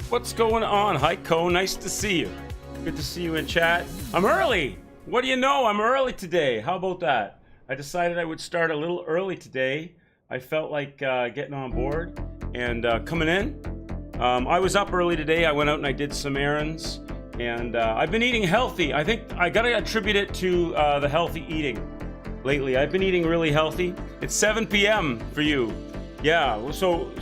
What's going on? Hi, Co. Nice to see you. Good to see you in chat. I'm early. What do you know? I'm early today. How about that? I decided I would start a little early today. I felt like getting on board and coming in. I was up early today. I went out and I did some errands. And I've been eating healthy. I think I got to attribute it to the healthy eating lately. I've been eating really healthy. It's 7 p.m. for you. Yeah, so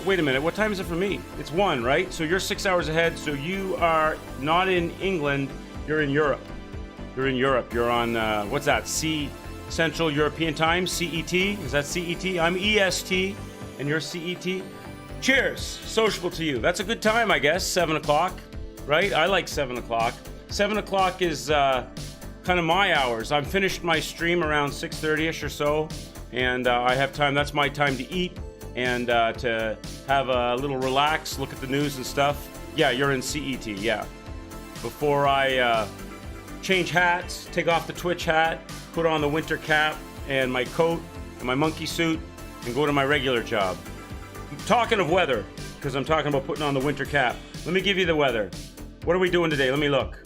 wait a minute. What time is it for me? It's 1, right? So you're 6 hours ahead. So you are not in England. You're in Europe. You're in Europe. You're on, what's that? Central European Time, CET. Is that CET? I'm EST and you're CET. Cheers. Sociable to you. That's a good time, I guess. 7 o'clock, right? I like 7 o'clock. 7 o'clock is kind of my hours. I've finished my stream around 6:30ish or so, and I have time. That's my time to eat and to have a little relax, look at the news and stuff. Yeah, you're in CET, yeah. Before I change hats, take off the Twitch hat, put on the winter cap and my coat and my monkey suit, and go to my regular job. Talking of weather, because I'm talking about putting on the winter cap, let me give you the weather. What are we doing today? Let me look.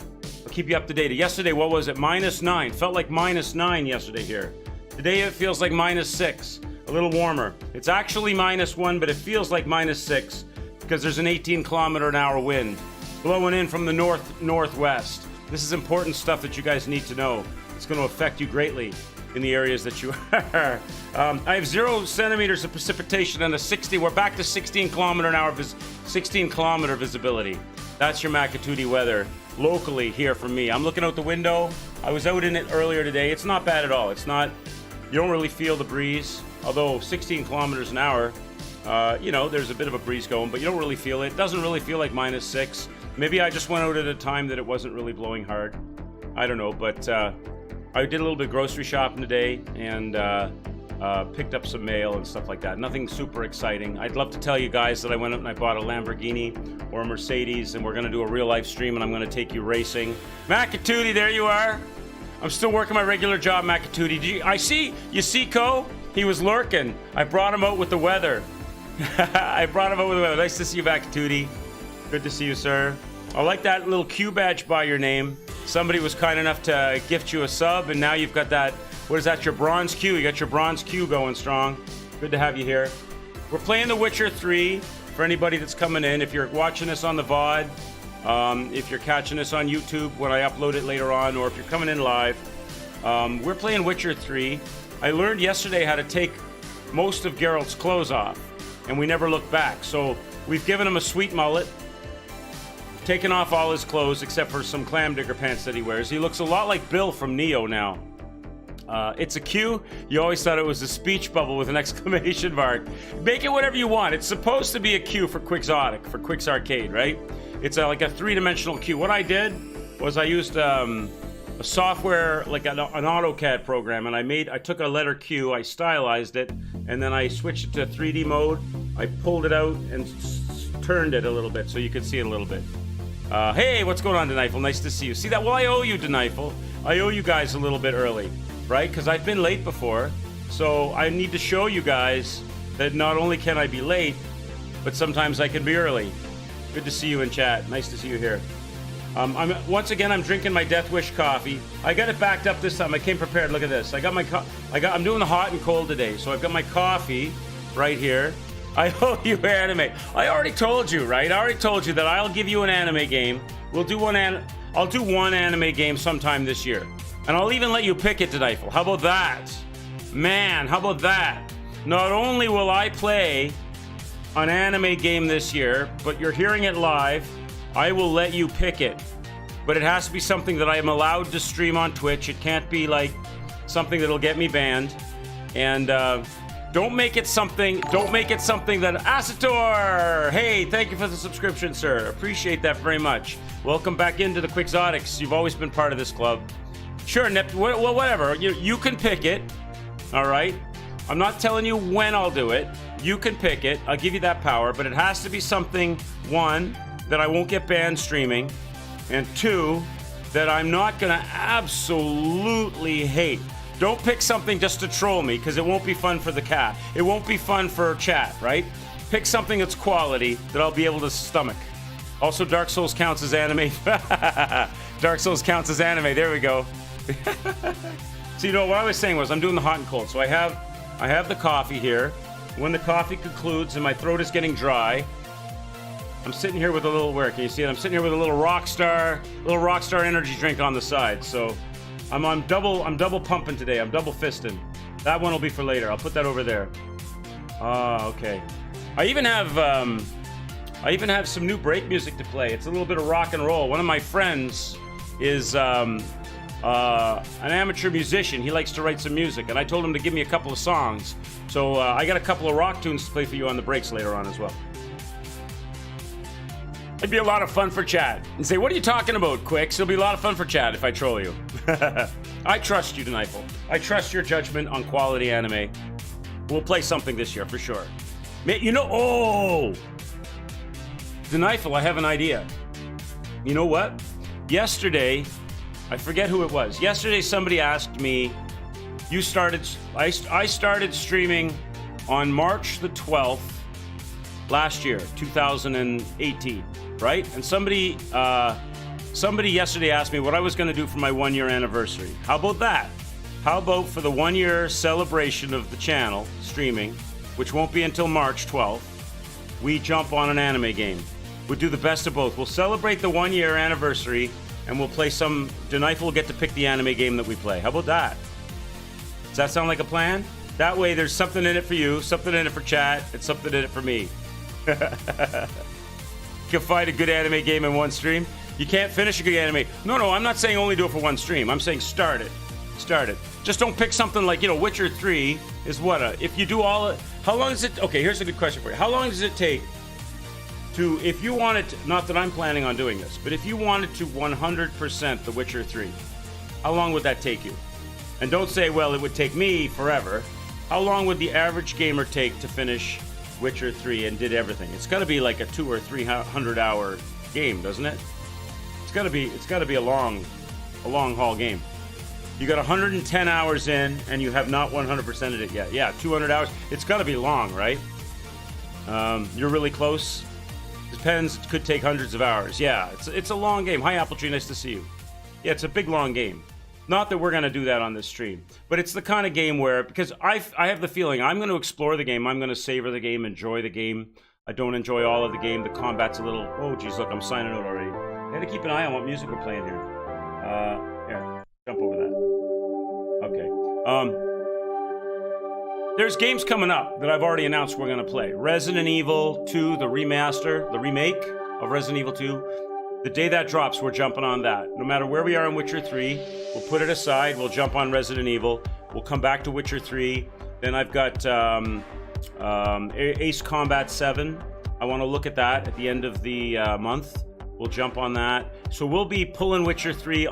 I'll keep you up to date. Yesterday, what was it? -9. Felt like -9 yesterday here. Today it feels like -6. A little warmer. It's actually -1, but it feels like -6 because there's an 18-kilometer-an-hour wind blowing in from the northwest. This is important stuff that you guys need to know. It's going to affect you greatly in the areas that you are. I have 0 centimeters of precipitation and we're back to 16-kilometer visibility. That's your Makatootie weather locally here for me. I'm looking out the window. I was out in it earlier today. It's not bad at all. It's not, you don't really feel the breeze, although 16 kilometers an hour, there's a bit of a breeze going, but you don't really feel it. It doesn't really feel like -6. Maybe I just went out at a time that it wasn't really blowing hard. I don't know, but I did a little bit of grocery shopping today and picked up some mail and stuff like that. Nothing super exciting. I'd love to tell you guys that I went out and I bought a Lamborghini or a Mercedes, and we're going to do a real life stream, and I'm going to take you racing. Makatootie, there you are. I'm still working my regular job, Makatootie. You see Co? He was lurking. I brought him out with the weather. Nice to see you, Makatootie. Good to see you, sir. I like that little Q badge by your name. Somebody was kind enough to gift you a sub, and now you've got that, what is that, your bronze Q? You got your bronze Q going strong. Good to have you here. We're playing The Witcher 3 for anybody that's coming in. If you're watching this on the VOD, if you're catching this on YouTube when I upload it later on, or if you're coming in live, we're playing Witcher 3. I learned yesterday how to take most of Geralt's clothes off, and we never looked back. So we've given him a sweet mullet, taken off all his clothes except for some clam digger pants that he wears. He looks a lot like Bill from Neo now. It's a Q. You always thought it was a speech bubble with an exclamation mark. Make it whatever you want. It's supposed to be a Q for Quixotic, for Quix Arcade, right? It's like a three-dimensional Q. What I did was I used a software, like an AutoCAD program, and I took a letter Q, I stylized it, and then I switched it to 3D mode. I pulled it out and turned it a little bit so you could see it a little bit. Hey, what's going on, Denifel? Nice to see you. See that? Well, I owe you, Denifel. I owe you guys a little bit early, right? Because I've been late before, so I need to show you guys that not only can I be late, but sometimes I can be early. Good to see you in chat. Nice to see you here. Once again, I'm drinking my Death Wish coffee. I got it backed up this time. I came prepared. Look at this. I'm doing the hot and cold today, so I've got my coffee right here. I owe you anime. I already told you, right? I already told you that I'll give you an anime game. I'll do one anime game sometime this year. And I'll even let you pick it, Denifel. How about that? Man, how about that? Not only will I play an anime game this year, but you're hearing it live. I will let you pick it. But it has to be something that I am allowed to stream on Twitch. It can't be like something that'll get me banned. And don't make it something that Asator! Hey, thank you for the subscription, sir. Appreciate that very much. Welcome back into the Quixotics. You've always been part of this club. Sure, well, whatever. You can pick it. All right? I'm not telling you when I'll do it. You can pick it. I'll give you that power, but it has to be something, one, that I won't get banned streaming, and two, that I'm not gonna absolutely hate. Don't pick something just to troll me, because it won't be fun for the cat. It won't be fun for chat, right? Pick something that's quality that I'll be able to stomach. Also, Dark Souls counts as anime. Dark Souls counts as anime. There we go. So you know what I was saying was I'm doing the hot and cold. So I have the coffee here. When the coffee concludes and my throat is getting dry, I'm sitting here with a little, where can you see it? I'm sitting here with a little Rockstar energy drink on the side. So I'm double pumping today. I'm double fisting. That one will be for later. I'll put that over there. Okay. I even have some new break music to play. It's a little bit of rock and roll. One of my friends is an amateur musician. He likes to write some music, and I told him to give me a couple of songs. So I got a couple of rock tunes to play for you on the breaks later on as well. It'd be a lot of fun for chat. And say, what are you talking about, Quix? It'll be a lot of fun for chat if I troll you. I trust you, Denifel. I trust your judgment on quality anime. We'll play something this year for sure. Denifel, I have an idea. You know what? Yesterday, I forget who it was. Yesterday, somebody asked me, I started streaming on March the 12th last year, 2018, right? And somebody yesterday asked me what I was going to do for my 1-year anniversary. How about that? How about for the 1-year celebration of the channel streaming, which won't be until March 12th, we jump on an anime game. We'll do the best of both. We'll celebrate the 1-year anniversary, and we'll play some. Denife will get to pick the anime game that we play. How about that? Does that sound like a plan? That way, there's something in it for you, something in it for chat, and something in it for me. You can find a good anime game in one stream. You can't finish a good anime. No, I'm not saying only do it for one stream. I'm saying start it. Just don't pick something like, Witcher 3 is what? If you do all... How long does it... Okay, here's a good question for you. How long does it take to... If you wanted to... Not that I'm planning on doing this, but if you wanted to 100% The Witcher 3, how long would that take you? And don't say, well, it would take me forever. How long would the average gamer take to finish Witcher 3 and did everything? It's got to be like a 200 or 300 hour game, doesn't it? It's got to be a long haul game. You got 110 hours in and you have not 100%ed it yet. Yeah, 200 hours. It's got to be long, right? You're really close. Depends. It could take hundreds of hours. Yeah, it's a long game. Hi, Appletree. Nice to see you. Yeah, it's a big, long game. Not that we're going to do that on this stream, but it's the kind of game where, because I have the feeling I'm going to explore the game, I'm going to savor the game, enjoy the game. I don't enjoy all of the game. The combat's a little, oh geez, look, I'm signing out already. I got to keep an eye on what music we're playing here. Here, jump over that. Okay. There's games coming up that I've already announced we're going to play. Resident Evil 2, the remake of Resident Evil 2. The day that drops, we're jumping on that. No matter where we are in Witcher 3, we'll put it aside. We'll jump on Resident Evil. We'll come back to Witcher 3. Then I've got Ace Combat 7. I want to look at that at the end of the month. We'll jump on that. So we'll be pulling Witcher 3,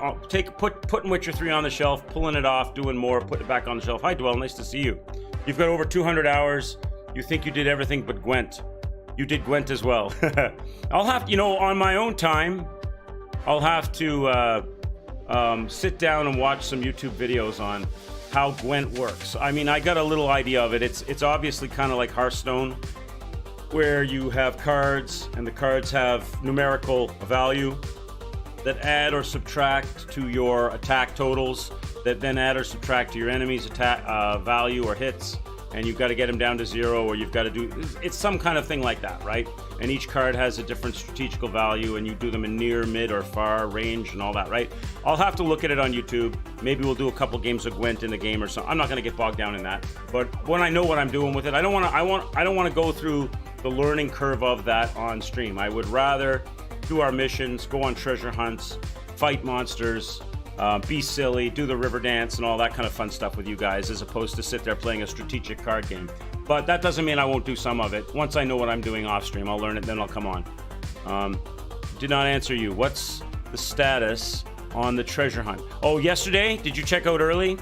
putting Witcher 3 on the shelf, pulling it off, doing more, putting it back on the shelf. Hi, Dwell. Nice to see you. You've got over 200 hours. You think you did everything but Gwent. You did Gwent as well. I'll have to, on my own time, I'll have to sit down and watch some YouTube videos on how Gwent works. I mean, I got a little idea of it. It's obviously kind of like Hearthstone, where you have cards, and the cards have numerical value that add or subtract to your attack totals, that then add or subtract to your enemy's attack value or hits. And you've got to get them down to 0, or you've got to do... It's some kind of thing like that, right? And each card has a different strategical value, and you do them in near, mid, or far range and all that, right? I'll have to look at it on YouTube. Maybe we'll do a couple games of Gwent in the game or something. I'm not going to get bogged down in that. But when I know what I'm doing with it, I don't want to go through the learning curve of that on stream. I would rather do our missions, go on treasure hunts, fight monsters... be silly, do the river dance and all that kind of fun stuff with you guys, as opposed to sit there playing a strategic card game. But that doesn't mean I won't do some of it. Once I know what I'm doing off stream, I'll learn it, then I'll come on. Did not answer you. What's the status on the treasure hunt? Oh, yesterday? Did you check out early?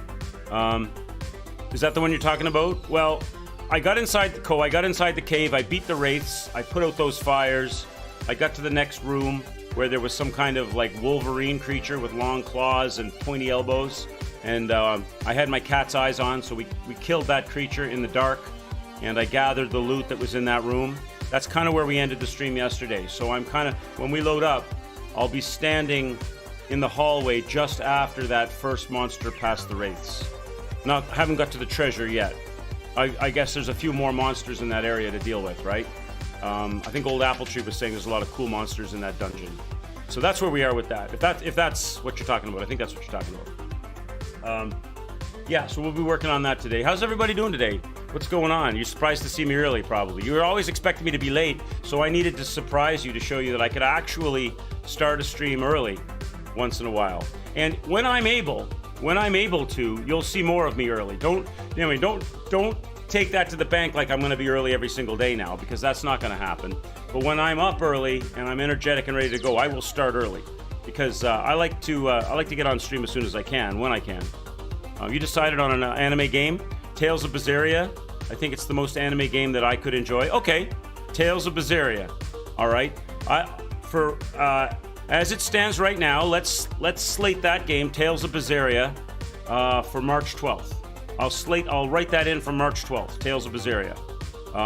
Is that the one you're talking about? Well, I got inside the cave, I beat the wraiths, I put out those fires, I got to the next room, where there was some kind of like Wolverine creature with long claws and pointy elbows. And I had my cat's eyes on, so we killed that creature in the dark, and I gathered the loot that was in that room. That's kind of where we ended the stream yesterday. So I'm kind of, when we load up, I'll be standing in the hallway just after that first monster past the wraiths. Haven't got to the treasure yet. I guess there's a few more monsters in that area to deal with, right? I think Old Appletree was saying there's a lot of cool monsters in that dungeon. So that's where we are with that. If that's what you're talking about, I think that's what you're talking about. Yeah, so we'll be working on that today. How's everybody doing today? What's going on? You're surprised to see me early, probably. You were always expecting me to be late, so I needed to surprise you to show you that I could actually start a stream early once in a while. And when I'm able to, you'll see more of me early. Don't take that to the bank like I'm going to be early every single day now, because that's not going to happen. But when I'm up early and I'm energetic and ready to go, I will start early, because I like to get on stream as soon as I can, when I can. You decided on an anime game, Tales of Berseria. I think it's the most anime game that I could enjoy. Okay, Tales of Berseria. All right. as it stands right now, let's slate that game, Tales of Berseria, for March 12th. I'll write that in for March 12th, Tales of Berseria.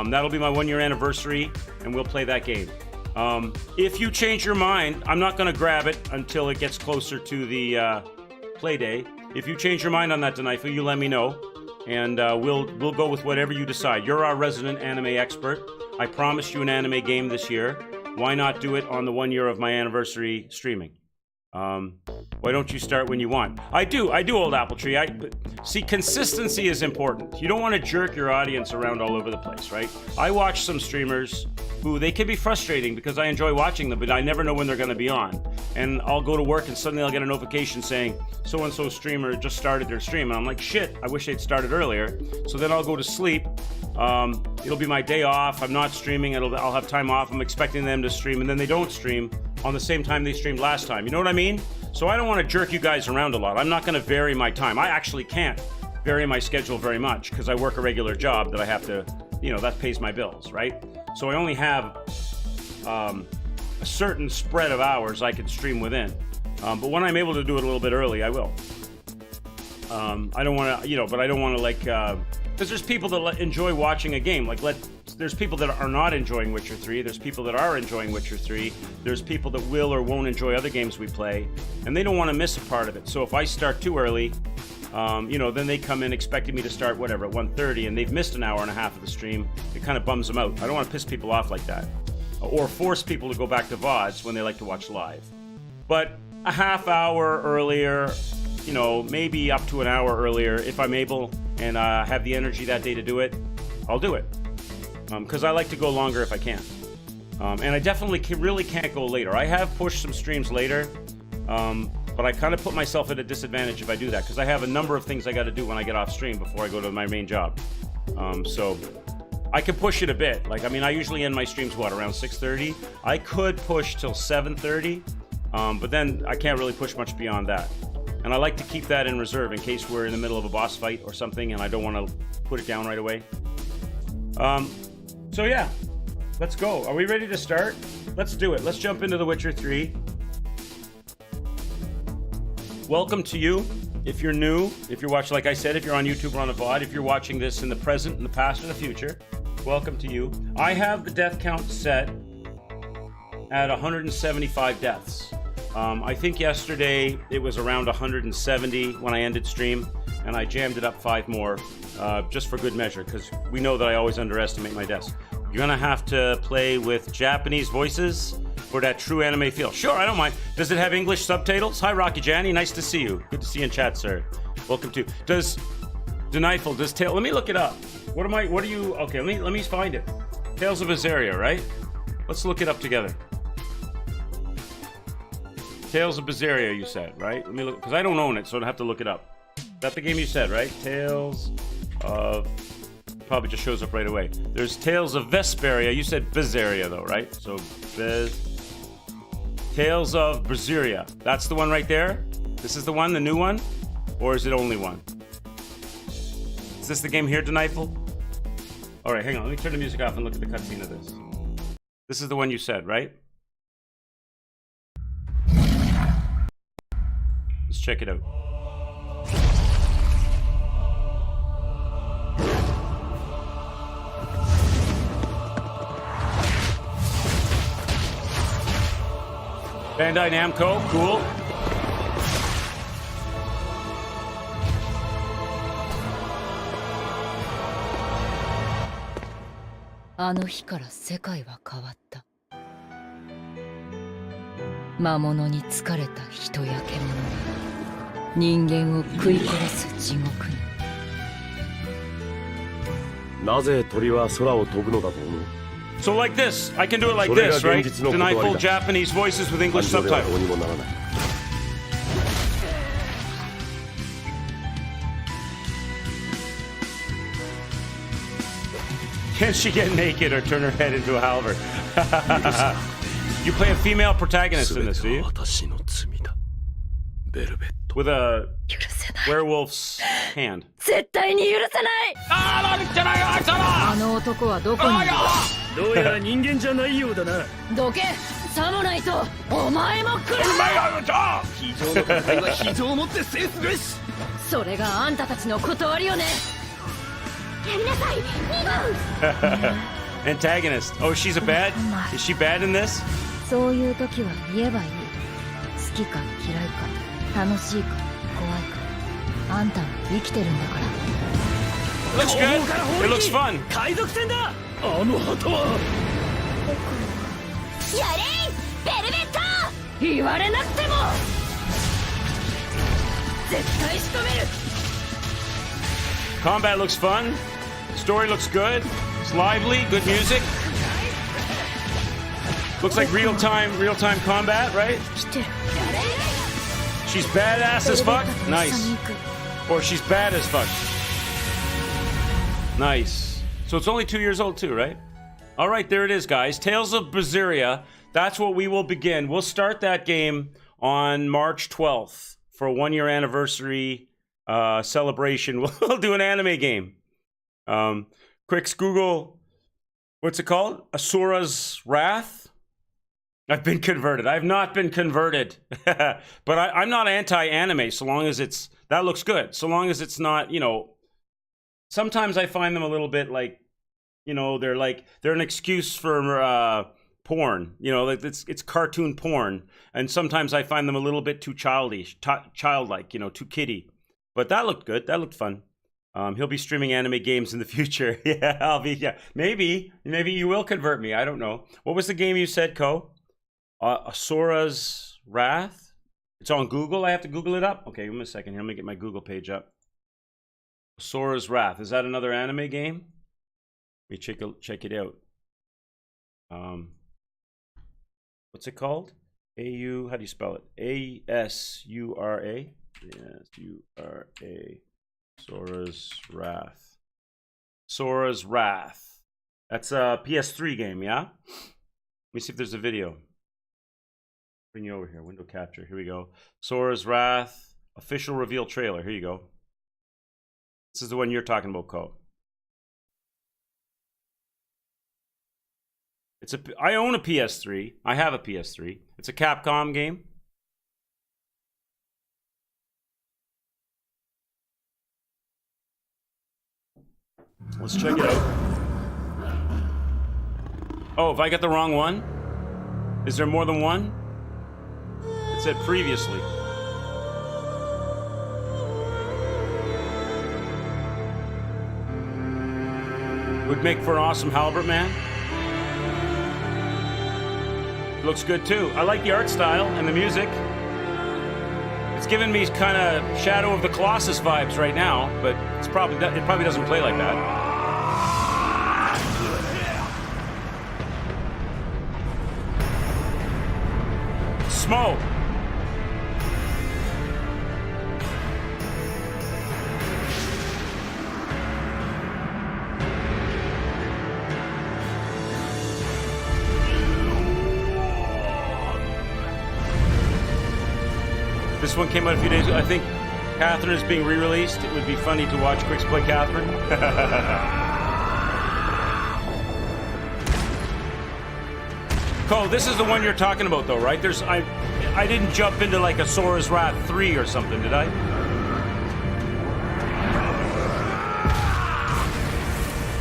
That'll be my 1-year anniversary, and we'll play that game. If you change your mind, I'm not going to grab it until it gets closer to the play day. If you change your mind on that, Denifel, you let me know, and we'll go with whatever you decide. You're our resident anime expert. I promised you an anime game this year. Why not do it on the 1 year of my anniversary streaming? Why don't you start when you want? I do, Old Apple Tree. See, consistency is important. You don't want to jerk your audience around all over the place, right? I watch some streamers who, they can be frustrating because I enjoy watching them, but I never know when they're going to be on. And I'll go to work and suddenly I'll get a notification saying, so-and-so streamer just started their stream. And I'm like, shit, I wish they'd started earlier. So then I'll go to sleep. It'll be my day off. I'm not streaming. I'll have time off. I'm expecting them to stream, and then they don't stream on the same time they streamed last time. You know what I mean? So I don't want to jerk you guys around a lot. I'm not going to vary my time. I actually can't vary my schedule very much because I work a regular job that I have to, that pays my bills, right? So I only have a certain spread of hours I can stream within. But when I'm able to do it a little bit early, I will. I don't want to, but I don't want to because there's people that enjoy watching a game. There's people that are not enjoying Witcher 3. There's people that are enjoying Witcher 3. There's people that will or won't enjoy other games we play, and they don't want to miss a part of it. So if I start too early, then they come in expecting me to start, at 1:30, and they've missed an hour and a half of the stream. It kind of bums them out. I don't want to piss people off like that, or force people to go back to VODs when they like to watch live. But a half hour earlier, maybe up to an hour earlier, if I'm able and have the energy that day to do it, I'll do it. Because I like to go longer if I can. And I definitely really can't go later. I have pushed some streams later, but I kind of put myself at a disadvantage if I do that, because I have a number of things I got to do when I get off stream before I go to my main job. So I can push it a bit. I usually end my streams, around 6:30? I could push till 7:30, but then I can't really push much beyond that. And I like to keep that in reserve in case we're in the middle of a boss fight or something and I don't want to put it down right away. So yeah, let's go. Are we ready to start? Let's do it. Let's jump into The Witcher 3. Welcome to you. If you're new, if you're watching, like I said, if you're on YouTube or on a VOD, if you're watching this in the present, in the past, and the future, welcome to you. I have the death count set at 175 deaths. I think yesterday it was around 170 when I ended stream, and I jammed it up 5 more just for good measure, because we know that I always underestimate my deaths. You're gonna have to play with Japanese voices for that true anime feel. Sure, I don't mind. Does it have English subtitles? Hi, Rocky Janny. Nice to see you. Good to see you in chat, sir. Welcome to. Does Denifel, let me look it up. Okay, let me find it. Tales of Berseria, right? Let's look it up together. Tales of Berseria, you said, right? Let me look, because I don't own it, so I'd have to look it up. Is that the game you said, right? Tales of... Probably just shows up right away. There's Tales of Vesperia. You said Berseria, though, right? So, Tales of Berseria. That's the one right there? This is the one, the new one? Or is it only one? Is this the game here, Denifel? Alright, hang on. Let me turn the music off and look at the cutscene of this. This is the one you said, right? Let's check it out. Bandai Namco, cool. So like this, I can do it like this, right? Denifel Japanese voices with English subtitles. Can she get naked or turn her head into a halberd? You play a female protagonist in this, do you? With a werewolf's hand. さもないとお前も来る。非常の戦いは非常をもって制すべし。それがあんたたちの断りよね。やりなさい、2番。Antagonist. Oh, she's a bad? Is she bad in this? そういう時は言えばいい。好きか嫌いか、楽しいか怖いか、あんたは生きてるんだから。Looks good. It looks fun. 海賊船だ。あの旗は。やれベルベット。言われなくても絶対仕留める。 Combat looks fun. Story looks good. It's lively. Good music. Looks like real-time combat, right? She's badass as fuck. Nice. Or she's bad as fuck. Nice. So it's only 2 years old too, right? All right, there it is, guys. Tales of Berseria. That's what we will begin. We'll start that game on March 12th for a 1-year anniversary celebration. We'll do an anime game. Quick Google, what's it called? Asura's Wrath? I've been converted. I've not been converted. But I'm not anti-anime so long as it's... That looks good. So long as it's not, you know... Sometimes I find them a little bit like... You know, they're an excuse for porn. You know, it's cartoon porn. And sometimes I find them a little bit too childish, childlike, you know, too kiddie. But that looked good. That looked fun. He'll be streaming anime games in the future. Yeah, maybe you will convert me. I don't know. What was the game you said, Ko? Asura's Wrath? It's on Google? I have to Google it up? Okay, give me a second here. Let me get my Google page up. Asura's Wrath. Is that another anime game? Let me check it out. What's it called? A-U, how do you spell it? A-S-U-R-A? S-U-R-A. Sora's Wrath. Sora's Wrath. That's a PS3 game, yeah? Let me see if there's a video. Bring you over here. Window capture. Here we go. Sora's Wrath. Official reveal trailer. Here you go. This is the one you're talking about, Ko. I own a PS3. I have a PS3. It's a Capcom game. Let's check it out. Oh, if I got the wrong one? Is there more than one? It said previously. Would make for an awesome Halbert man. Looks good too. I like the art style and the music. It's giving me kind of Shadow of the Colossus vibes right now, but it probably doesn't play like that. Smoke. This one came out a few days ago. I think Catherine is being re-released. It would be funny to watch Quicks play Catherine. Cole, this is the one you're talking about, though, right? I didn't jump into like a Sora's Wrath 3 or something, did I?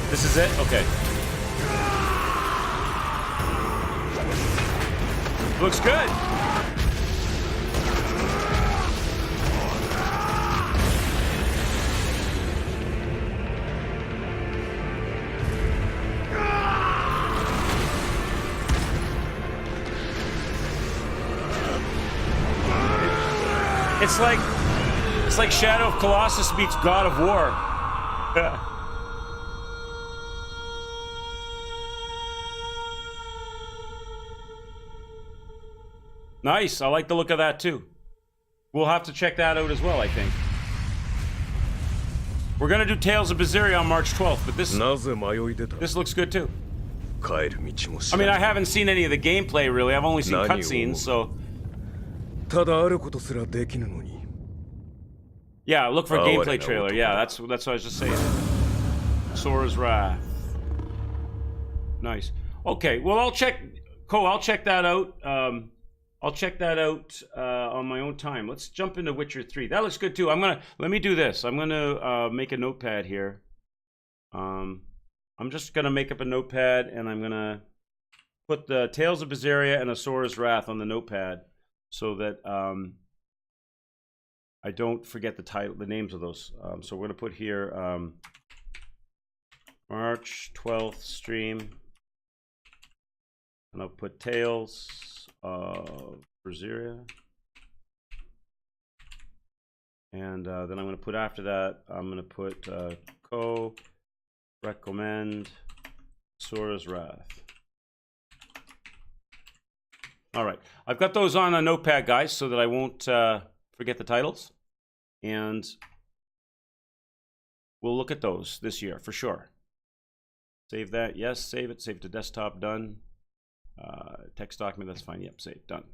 This is it? Okay. Looks good. It's like Shadow of Colossus meets God of War. Nice. I like the look of that too. We'll have to check that out as well, I think. We're gonna do Tales of Berseria on March 12th, but this looks good too. I mean, I haven't seen any of the gameplay really. I've only seen cutscenes, so. Yeah, look for a gameplay trailer. Yeah, that's what I was just saying. Sora's Wrath. Nice. Okay, well, I'll check. cool. I'll check that out. I'll check that out on my own time. Let's jump into Witcher 3. That looks good too. Let me do this. I'm gonna make a notepad here. I'm just gonna make up a notepad, and I'm gonna put the Tales of Berseria and Asura's Wrath on the notepad, so that I don't forget the names of those. So we're gonna put here March 12th stream, and I'll put Tales of Berseria, and then I'm going to put after that, I'm going to put recommend Asura's Wrath. All right, I've got those on a notepad, guys, so that I won't forget the titles, and we'll look at those this year for sure. Save that, yes, save it, save to desktop, done. Text document, that's fine. Yep, save, done.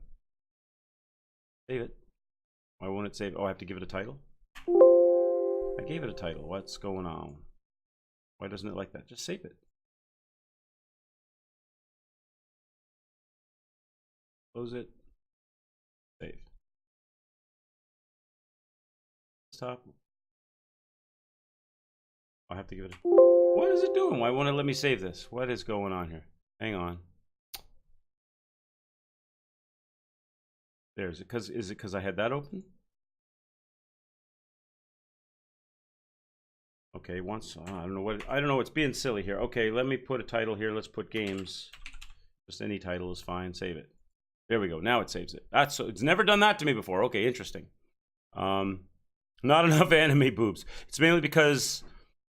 Save it. Why won't it save? Oh, I have to give it a title? I gave it a title. What's going on? Why doesn't it like that? Just save it. Close it. Save. Stop. I have to give it a... What is it doing? Why won't it let me save this? What is going on here? Hang on. There, is it because I had that open? Okay, once I don't know what's being silly here. Okay, let me put a title here. Let's put games. Just any title is fine. Save it. There we go. Now it saves it. It's never done that to me before. Okay, interesting. Not enough anime boobs. It's mainly because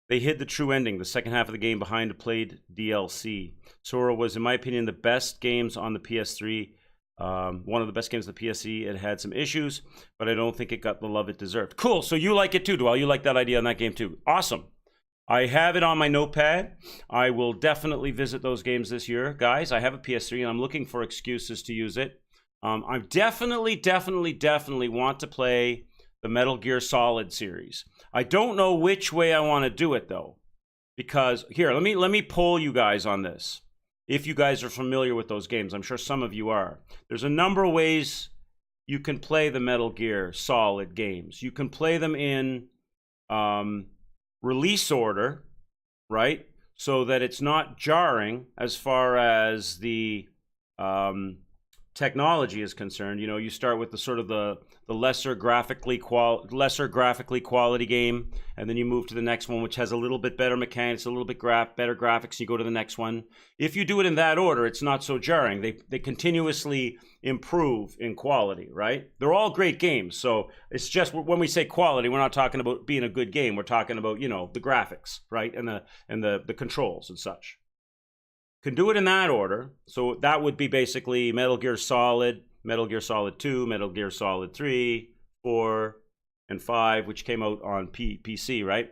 they hid the true ending, the second half of the game, behind a played DLC. Sora was, in my opinion, the best games on the PS3. One of the best games of the PSE. It had some issues, but I don't think it got the love it deserved. Cool. So you like it too, Dwell. You like that idea on that game too. Awesome. I have it on my notepad. I will definitely visit those games this year. Guys, I have a PS3 and I'm looking for excuses to use it. I definitely want to play the Metal Gear Solid series. I don't know which way I want to do it though, because here, let me poll you guys on this. If you guys are familiar with those games, I'm sure some of you are. There's a number of ways you can play the Metal Gear Solid games. You can play them in release order, right? So that it's not jarring as far as the technology is concerned. You know, you start with the sort of the lesser graphically quality game, and then you move to the next one, which has a little bit better mechanics, a little bit better graphics. You go to the next one. If you do it in that order, it's not so jarring. They continuously improve in quality, right? They're all great games. So it's just when we say quality, we're not talking about being a good game. We're talking about, you know, the graphics, right, and the controls and such. Can do it in that order. So that would be basically Metal Gear Solid, Metal Gear Solid 2, Metal Gear Solid 3, 4, and 5, which came out on PC, right?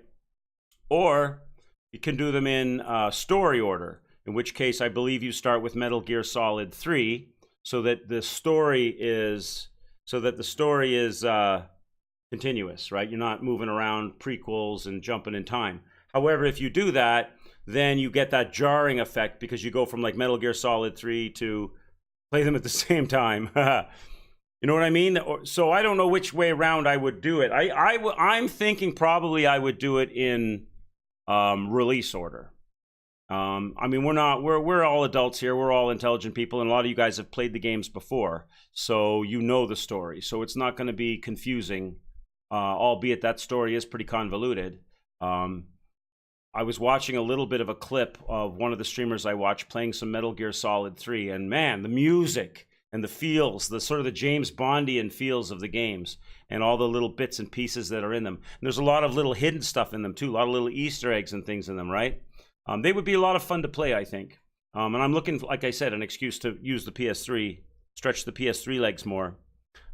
Or you can do them in story order, in which case I believe you start with Metal Gear Solid 3, so that the story is continuous, right? You're not moving around prequels and jumping in time. However, if you do that, then you get that jarring effect because you go from like Metal Gear Solid 3 to play them at the same time. You know what I mean? So I don't know which way around I would do it. I'm thinking probably I would do it in release order. I mean, we're all adults here. We're all intelligent people, and a lot of you guys have played the games before, so you know the story. So it's not going to be confusing, albeit that story is pretty convoluted. I was watching a little bit of a clip of one of the streamers I watch playing some Metal Gear Solid 3, and man, the music and the feels, the sort of the James Bondian feels of the games, and all the little bits and pieces that are in them. And there's a lot of little hidden stuff in them too, a lot of little Easter eggs and things in them, right? They would be a lot of fun to play, I think. And I'm looking, like I said, an excuse to use the PS3, stretch the PS3 legs more.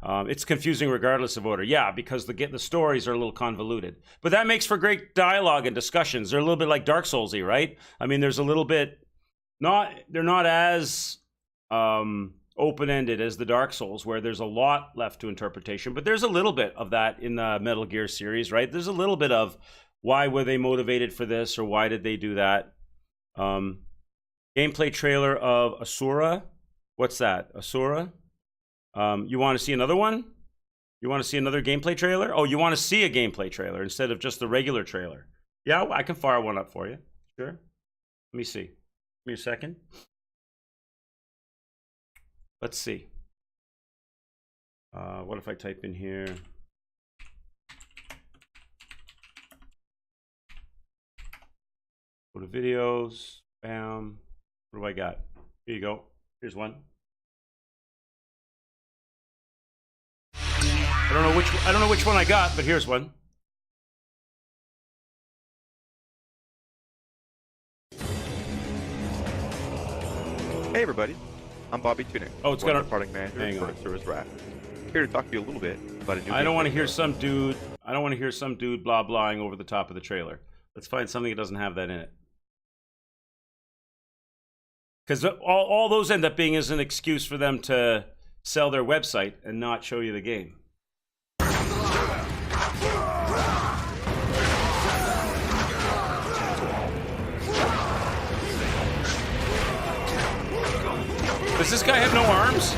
It's confusing regardless of order. Yeah, because the stories are a little convoluted. But that makes for great dialogue and discussions. They're a little bit like Dark Souls-y, right? I mean, there's a little bit... They're not as open-ended as the Dark Souls, where there's a lot left to interpretation. But there's a little bit of that in the Metal Gear series, right? There's a little bit of why were they motivated for this, or why did they do that? Gameplay trailer of Asura What's that? Asura? You want to see another one? You want to see another gameplay trailer? Oh, you want to see a gameplay trailer instead of just the regular trailer? Yeah, I can fire one up for you. Sure. Let me see. Give me a second. Let's see. What if I type in here? Go to videos. Bam. What do I got? Here you go. Here's one. I don't know which one I got, but here's one. Hey everybody, I'm Bobby Tunick. Oh, it's got a departing manager hang for on. Service Wrath. Here to talk to you a little bit about a new. I don't want to hear some dude. I don't want to hear some dude blah blahing over the top of the trailer. Let's find something that doesn't have that in it. Because all those end up being is an excuse for them to sell their website and not show you the game. Does this guy have no arms?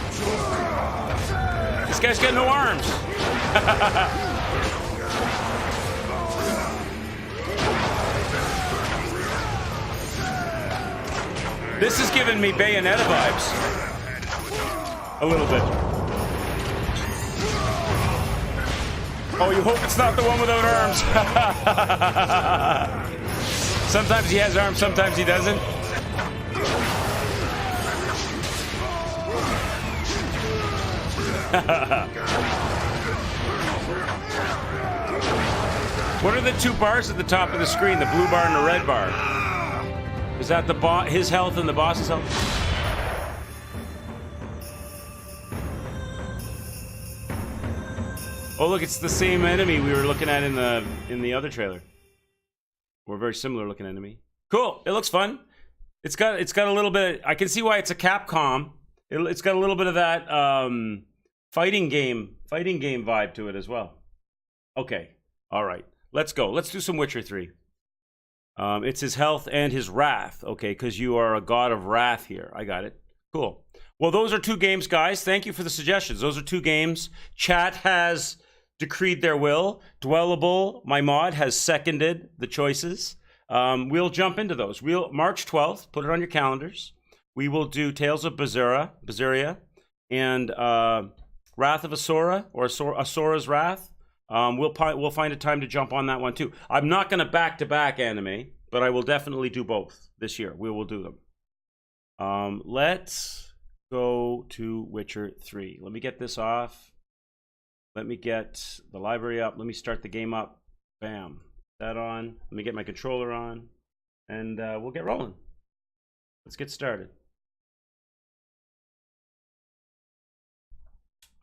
This guy's got no arms. This is giving me Bayonetta vibes. A little bit. Oh, you hope it's not the one without arms. Sometimes he has arms, sometimes he doesn't. What are the two bars at the top of the screen? The blue bar and the red bar. Is that the his health and the boss's health? Oh, look, it's the same enemy we were looking at in the other trailer. Or a very similar looking enemy. Cool. It looks fun. It's got a little bit. I can see why it's a Capcom. It's got a little bit of that fighting game vibe to it as well. Okay. All right. Let's go. Let's do some Witcher 3. It's his health and his wrath. Okay, because you are a god of wrath here. I got it. Cool. Well, those are two games, guys. Thank you for the suggestions. Those are two games. Chat has decreed their will. Dwellable, my mod, has seconded the choices. We'll jump into those. March 12th, put it on your calendars. We will do Tales of Berseria and Wrath of Asura, or Asura's Wrath. We'll find a time to jump on that one too. I'm not going to back-to-back anime, but I will definitely do both this year. We will do them. Let's go to Witcher 3. Let me get this off. Let me get the library up. Let me start the game up. Bam. That on. Let me get my controller on. And we'll get rolling. Let's get started.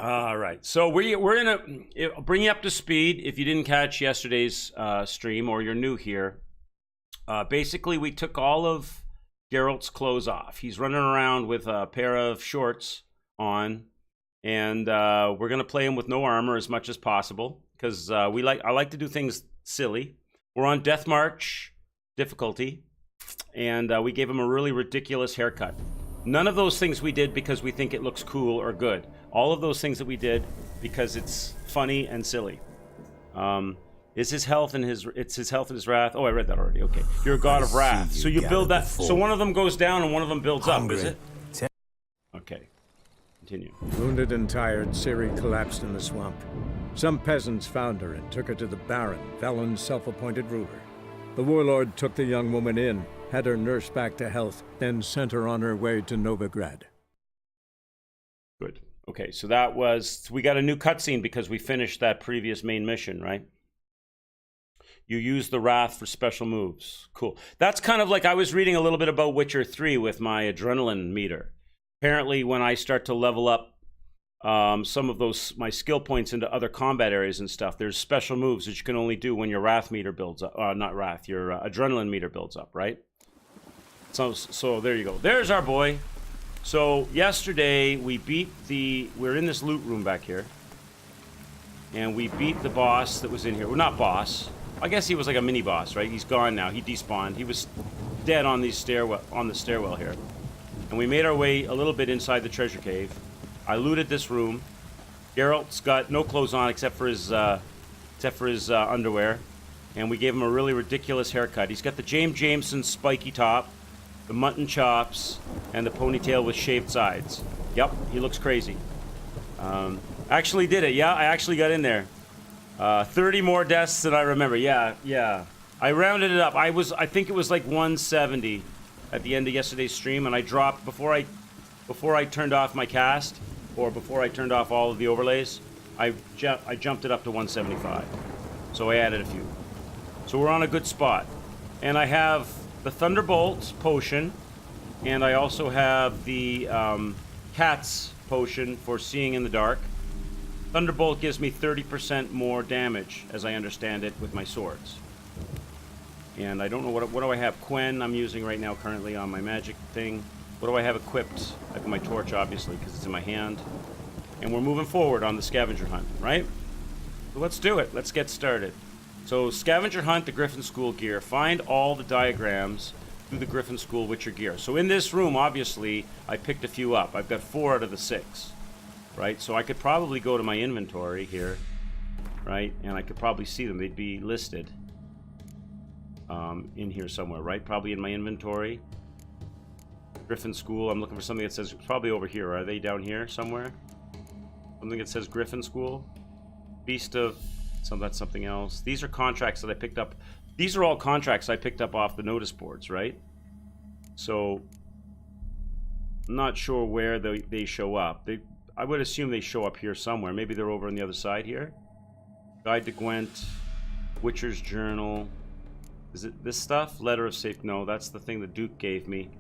All right. So we're going to bring you up to speed if you didn't catch yesterday's stream or you're new here. Basically, we took all of Geralt's clothes off. He's running around with a pair of shorts on. And we're going to play him with no armor as much as possible because I like to do things silly. We're on Death March difficulty, and we gave him a really ridiculous haircut. None of those things we did because we think it looks cool or good. All of those things that we did because it's funny and silly. It's his health and his wrath. Oh, I read that already. Okay, you're a god of wrath. So you build that. So one of them goes down and one of them builds up. Is it? Okay. Continue. Wounded and tired, Ciri collapsed in the swamp. Some peasants found her and took her to the Baron, Valen's self-appointed ruler. The warlord took the young woman in, had her nursed back to health, then sent her on her way to Novigrad. Good. Okay, so we got a new cutscene because we finished that previous main mission, right? You use the Wrath for special moves. Cool. That's kind of like I was reading a little bit about Witcher 3 with my adrenaline meter. Apparently, when I start to level up some of my skill points into other combat areas and stuff, there's special moves that you can only do when your wrath meter builds up. Not wrath, your adrenaline meter builds up, right? So there you go. There's our boy. So yesterday we're in this loot room back here, and we beat the boss that was in here. Well, not boss. I guess he was like a mini boss, right? He's gone now. He despawned. He was dead on the stairwell here. and we made our way a little bit inside the treasure cave. I looted this room. Geralt's got no clothes on except for his underwear, and we gave him a really ridiculous haircut. He's got the James Jameson spiky top, the mutton chops, and the ponytail with shaved sides. Yep, he looks crazy. Actually did it. Yeah, I actually got in there. 30 more deaths than I remember. Yeah. I rounded it up. I think it was like 170 at the end of yesterday's stream, and I dropped before I turned off my cast, or before I turned off all of the overlays. I jumped it up to 175. So I added a few. So we're on a good spot. And I have the Thunderbolt potion, and I also have the Cat's potion for seeing in the dark. Thunderbolt gives me 30% more damage, as I understand it, with my swords. And I don't know what do I have. Quen I'm using right now currently on my magic thing. What do I have equipped? I have my torch, obviously, because it's in my hand. And we're moving forward on the scavenger hunt, right? So let's do it. Let's get started. So scavenger hunt, the Griffin School gear. Find all the diagrams through the Griffin School Witcher gear. So in this room, obviously, I picked a few up. I've got 4 out of the 6, right? So I could probably go to my inventory here, right? And I could probably see them. They'd be listed in here somewhere, right? Probably in my inventory. Griffin School. I'm looking for something that says, probably over here. Are they down here somewhere? Something that says Griffin School. Beast of... that's something else. These are contracts that I picked up. These are all contracts I picked up off the notice boards, right? So, I'm not sure where they show up. I would assume they show up here somewhere. Maybe they're over on the other side here. Guide to Gwent. Witcher's Journal. Is it this stuff? Letter of Safe... No, that's the thing the Duke gave me.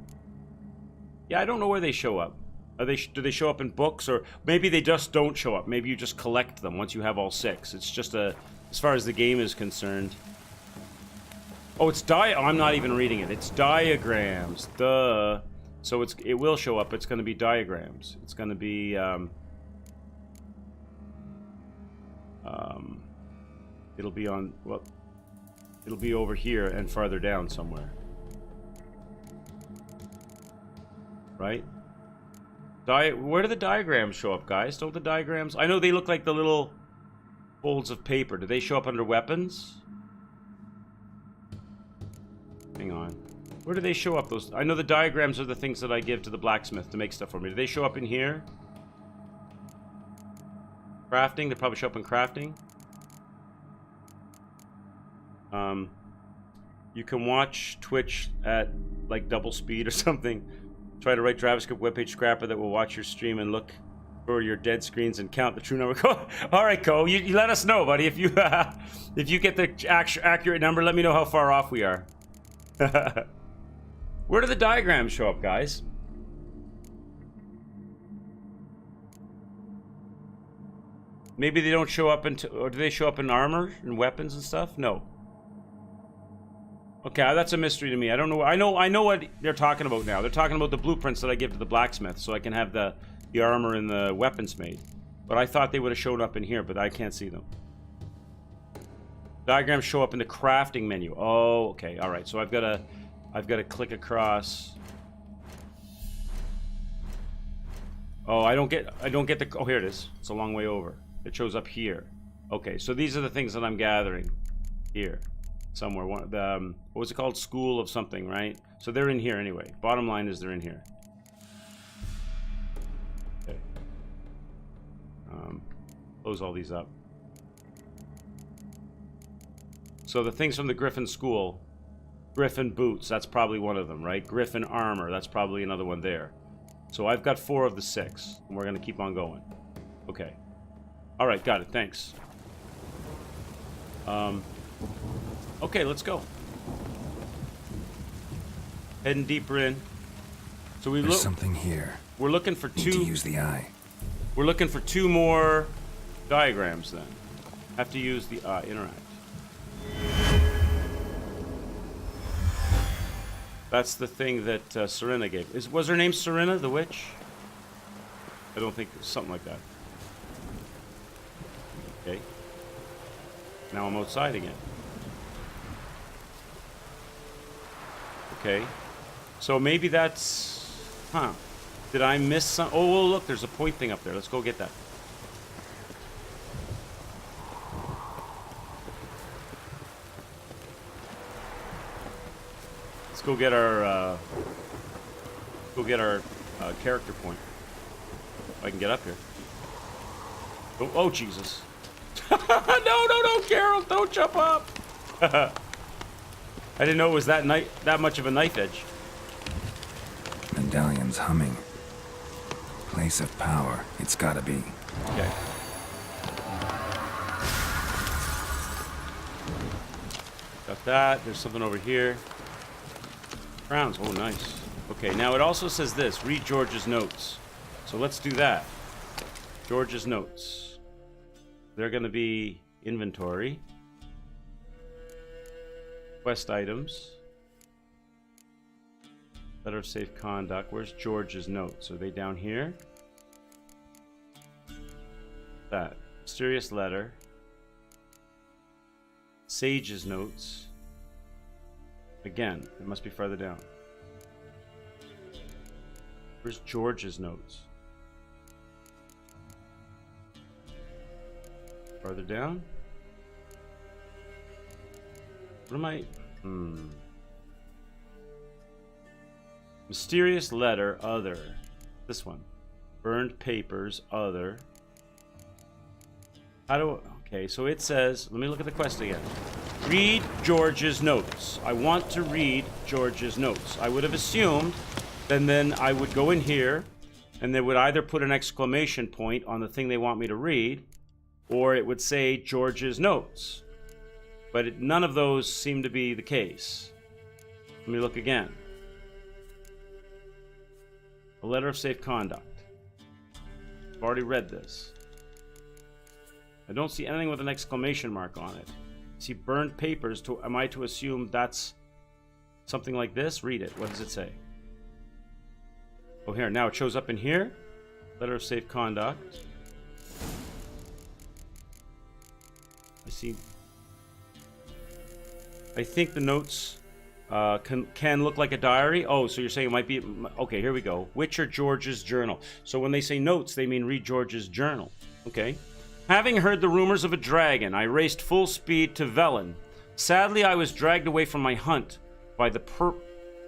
Yeah, I don't know where they show up. Do they show up in books, or maybe they just don't show up? Maybe you just collect them once you have all 6. It's just as far as the game is concerned. Oh, it's I'm not even reading it. It's diagrams. Duh. So it will show up. It's going to be diagrams. It's going to be it'll be on, well, it'll be over here and farther down somewhere. Right? Where do the diagrams show up, guys? Don't the diagrams... I know they look like the little folds of paper. Do they show up under weapons? Hang on. Where do they show up? Those... I know the diagrams are the things that I give to the blacksmith to make stuff for me. Do they show up in here? Crafting? They probably show up in crafting. You can watch Twitch at, like, double speed or something. Try to write JavaScript webpage scrapper that will watch your stream and look for your dead screens and count the true number. All right, Ko, you let us know, buddy. If you get the accurate number, let me know how far off we are. Where do the diagrams show up, guys? Maybe they don't show up or do they show up in armor and weapons and stuff? No. Okay, that's a mystery to me. I don't know. I know what they're talking about now. They're talking about the blueprints that I give to the blacksmith, so I can have the armor and the weapons made. But I thought they would have showed up in here, but I can't see them. Diagrams show up in the crafting menu. Oh, okay. All right. So I've got to click across. Oh, I don't get the. Oh, here it is. It's a long way over. It shows up here. Okay, so these are the things that I'm gathering here. Somewhere. What was it called? School of something, right? So they're in here anyway. Bottom line is they're in here. Okay. Close all these up. So the things from the Griffin School. Griffin boots, that's probably one of them, right? Griffin armor, that's probably another one there. So I've got 4 of the 6, and we're going to keep on going. Okay. All right, got it. Thanks. Okay, let's go. Heading deeper in. So we look. There's something here. We're looking for Need to use the eye. We're looking for 2 more diagrams then. Have to use the eye. Interact. That's the thing that Serena gave. Was her name Serena, the witch? I don't think something like that. Okay. Now I'm outside again. Okay. So maybe that's... Huh. Did I miss some? Oh, well, look, there's a point thing up there. Let's go get that. Let's go get our, character point. If I can get up here. Oh, Jesus. No, Carol, don't jump up. I didn't know it was that much of a knife edge. Medallion's humming. Place of power, it's gotta be. Okay. Got that. There's something over here. Crowns. Oh, nice. Okay, now it also says this. Read George's notes. So let's do that. George's notes. They're going to be inventory. Quest items. Letter of safe conduct. Where's George's notes? Are they down here? That. Mysterious letter. Sage's notes. Again, it must be further down. Where's George's notes? Farther down? What am I? Mysterious letter, other. This one. Burned papers, other. How do... Okay, so it says... Let me look at the quest again. Read George's notes. I want to read George's notes. I would have assumed... then I would go in here... and they would either put an exclamation point on the thing they want me to read... or it would say George's notes. But none of those seem to be the case. Let me look again. A letter of safe conduct. I've already read this. I don't see anything with an exclamation mark on it. I see burned papers. Am I to assume that's something like this? Read it. What does it say? Oh, here. Now it shows up in here. Letter of safe conduct. I see. I think the notes can look like a diary. Oh, so you're saying it might be... Okay, here we go. Witcher George's journal. So when they say notes, they mean read George's journal. Okay. Having heard the rumors of a dragon, I raced full speed to Velen. Sadly, I was dragged away from my hunt by the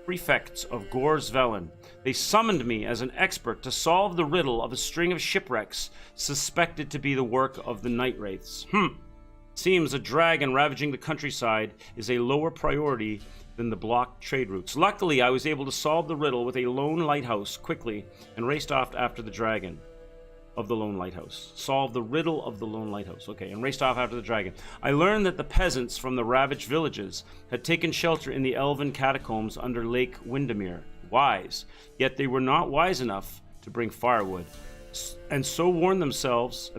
prefects of Gor's Velen. They summoned me as an expert to solve the riddle of a string of shipwrecks suspected to be the work of the Night Wraiths. Seems a dragon ravaging the countryside is a lower priority than the blocked trade routes. Luckily, I was able to solve the riddle with a lone lighthouse quickly and raced off after the dragon of the lone lighthouse. Solve the riddle of the lone lighthouse. Okay, and raced off after the dragon. I learned that the peasants from the ravaged villages had taken shelter in the elven catacombs under Lake Windermere. Wise. Yet they were not wise enough to bring firewood. And so warmed themselves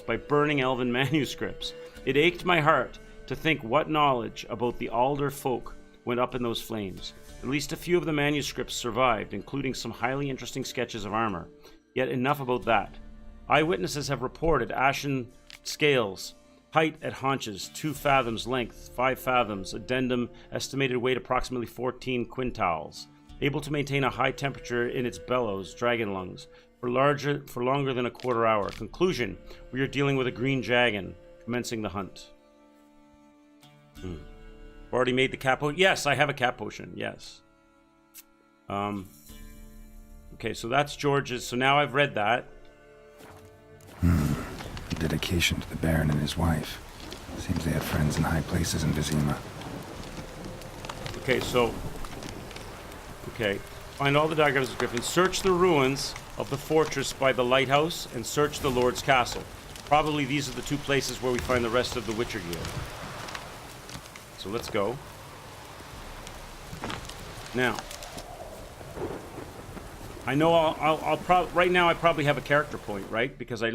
by burning elven manuscripts. It ached my heart to think what knowledge about the Alder folk went up in those flames. At least a few of the manuscripts survived, including some highly interesting sketches of armor. Yet enough about that. Eyewitnesses have reported ashen scales, height at haunches, 2 fathoms length, 5 fathoms, addendum, estimated weight approximately 14 quintals, able to maintain a high temperature in its bellows, dragon lungs, for longer than a quarter hour. Conclusion, we are dealing with a green dragon, commencing the hunt. Already made the cat potion? Yes, I have a cat potion, yes. Okay, so that's George's. So now I've read that. Dedication to the Baron and his wife. Seems they had friends in high places in Vizima. Okay, so... Okay. Find all the diagrams of Griffin. Search the ruins of the fortress by the lighthouse and search the Lord's castle. Probably these are the 2 places where we find the rest of the Witcher gear. So let's go. Now... I know right now I probably have a character point, right? Because I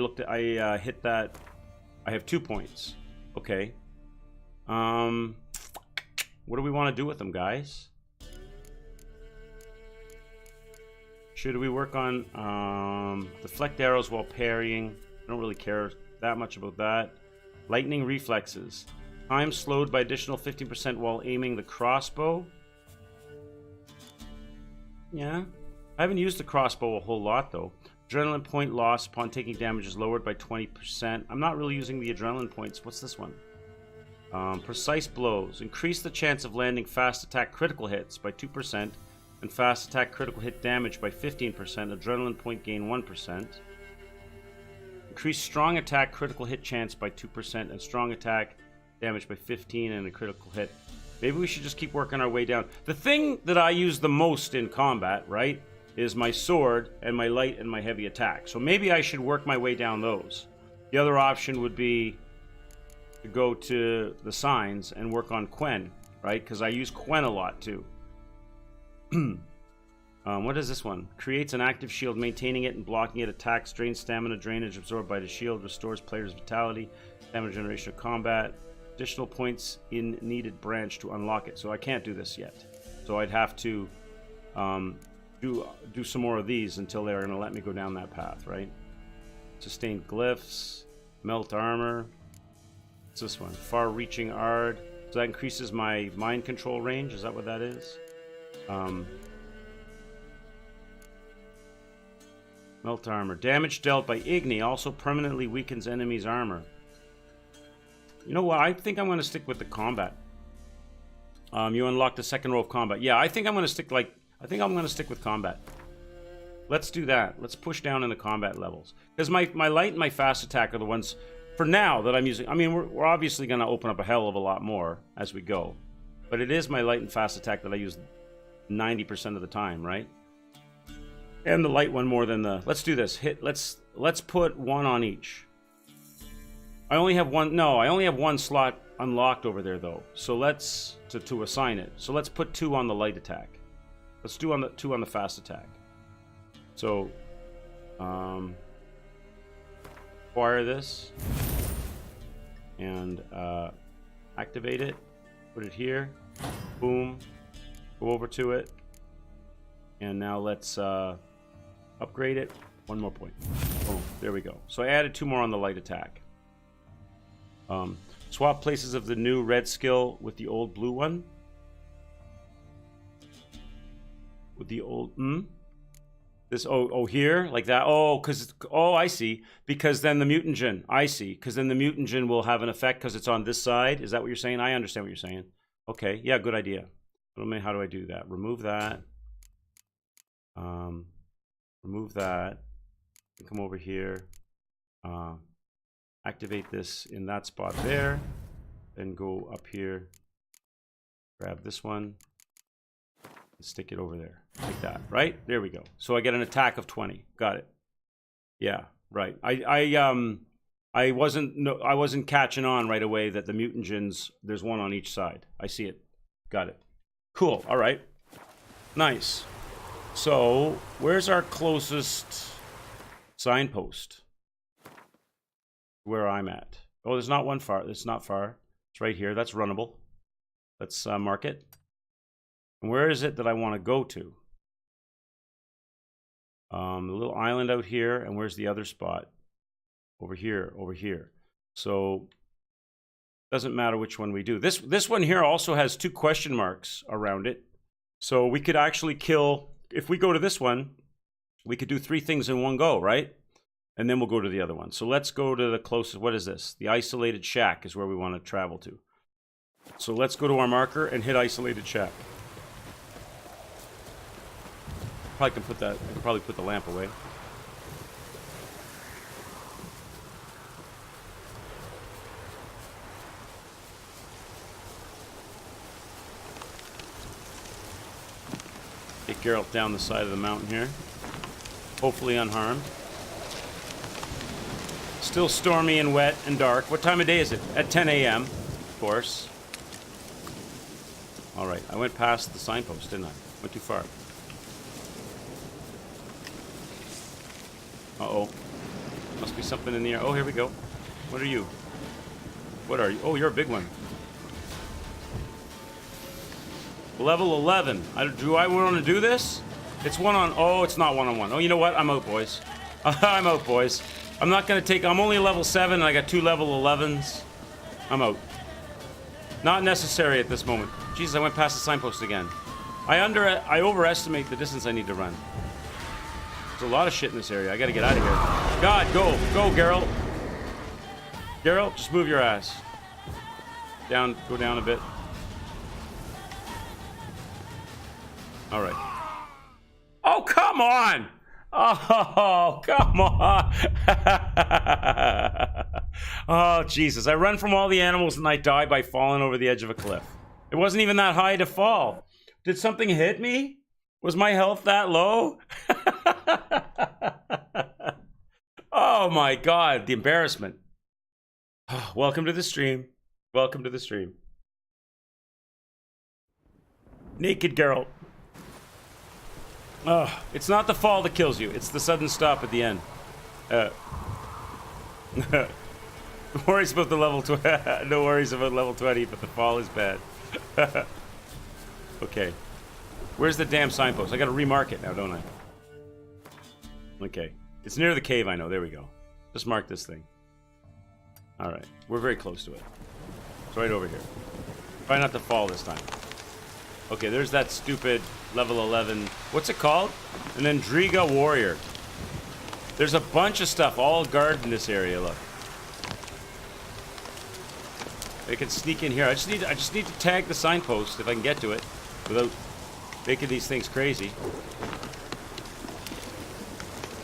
hit that. I have 2 points. Okay. What do we want to do with them, guys? Should we work on deflect arrows while parrying? I don't really care that much about that. Lightning reflexes. Time slowed by additional 15% while aiming the crossbow. Yeah. I haven't used the crossbow a whole lot, though. Adrenaline point loss upon taking damage is lowered by 20%. I'm not really using the adrenaline points. What's this one? Precise blows. Increase the chance of landing fast attack critical hits by 2% and fast attack critical hit damage by 15%. Adrenaline point gain 1%. Increase strong attack critical hit chance by 2% and strong attack damage by 15 and a critical hit. Maybe we should just keep working our way down. The thing that I use the most in combat, right, is my sword and my light and my heavy attack. So maybe I should work my way down those. The other option would be to go to the signs and work on Quen, right? Because I use Quen a lot too. What is this one? Creates an active shield, maintaining it and blocking it. Attacks, drains stamina, drainage absorbed by the shield, restores player's vitality, stamina generation of combat. Additional points in needed branch to unlock it. So I can't do this yet. So I'd have to do some more of these until they're going to let me go down that path, right? Sustained glyphs, melt armor. What's this one? Far-reaching Ard. So that increases my mind control range. Is that what that is? Melt armor. Damage dealt by Igni also permanently weakens enemies' armor. You know what? I think I'm going to stick with the combat. You unlock the second row of combat. Yeah, I think I'm going to stick with combat. Let's do that. Let's push down in the combat levels. Because my light and my fast attack are the ones, for now, that I'm using. I mean, we're obviously going to open up a hell of a lot more as we go. But it is my light and fast attack that I use 90% of the time, right? And the light one more than the... Let's do this. Let's put one on each. I only have one slot unlocked over there, though. So let's... To assign it. So let's put 2 on the light attack. Let's do 2 on the fast attack. So... acquire this. And activate it. Put it here. Boom. Go over to it. And now let's upgrade it. 1 more point. Boom. There we go. So I added 2 more on the light attack. Swap places of the new red skill with the old blue one. With the old... This... Oh, here? Like that? Oh, because... Oh, I see. Because then the mutagen... I see. Because then the mutagen will have an effect because it's on this side. Is that what you're saying? I understand what you're saying. Okay. Yeah, good idea. How do I do that? Remove that. Remove that. Come over here. Activate this in that spot there. Then go up here. Grab this one. And stick it over there. Like that. Right? There we go. So I get an attack of 20. Got it. Yeah. Right. I wasn't catching on right away that the mutagens, there's one on each side. I see it. Got it. Cool. All right. Nice. So, where's our closest signpost? Where I'm at. Oh, there's not one far. It's not far. It's right here. That's runnable. Let's mark it. And where is it that I want to go to? The little island out here. And where's the other spot? Over here. Over here. So, doesn't matter which one we do. This one here also has 2 question marks around it. So we could actually kill... If we go to this one, we could do 3 things in one go, right? And then we'll go to the other one. So let's go to the closest. What is this? The isolated shack is where we want to travel to. So let's go to our marker and hit isolated shack. I can probably put the lamp away. Take Geralt down the side of the mountain here. Hopefully unharmed. Still stormy and wet and dark. What time of day is it? At 10 a.m., of course. Alright, I went past the signpost, didn't I? Went too far. Uh-oh. Must be something in the air. Oh, here we go. What are you? What are you? Oh, you're a big one. Level 11. Do I want to do this? It's one on... Oh, it's not one-on-one. Oh, you know what? I'm out, boys. I'm out, boys. I'm not going to take... I'm only level 7, and I got 2 level 11s. I'm out. Not necessary at this moment. Jesus, I went past the signpost again. I overestimate the distance I need to run. There's a lot of shit in this area. I gotta get out of here. God, go. Go, Geralt. Geralt, just move your ass. Down, go down a bit. Alright. Oh, come on! Oh, come on! Oh, Jesus. I run from all the animals and I die by falling over the edge of a cliff. It wasn't even that high to fall. Did something hit me? Was my health that low? Oh my God, the embarrassment. Welcome to the stream. Welcome to the stream. Naked Geralt. Oh, it's not the fall that kills you. It's the sudden stop at the end. No worries about the level 20. No worries about level 20, but the fall is bad. Okay. Where's the damn signpost? I gotta remark it now, don't I? Okay. It's near the cave, I know. There we go. Just mark this thing. Alright. We're very close to it. It's right over here. Try not to fall this time. Okay, there's that stupid level 11. What's it called? An Endriga Warrior. There's a bunch of stuff all guarded in this area, look. They can sneak in here. I just need to tag the signpost if I can get to it without making these things crazy.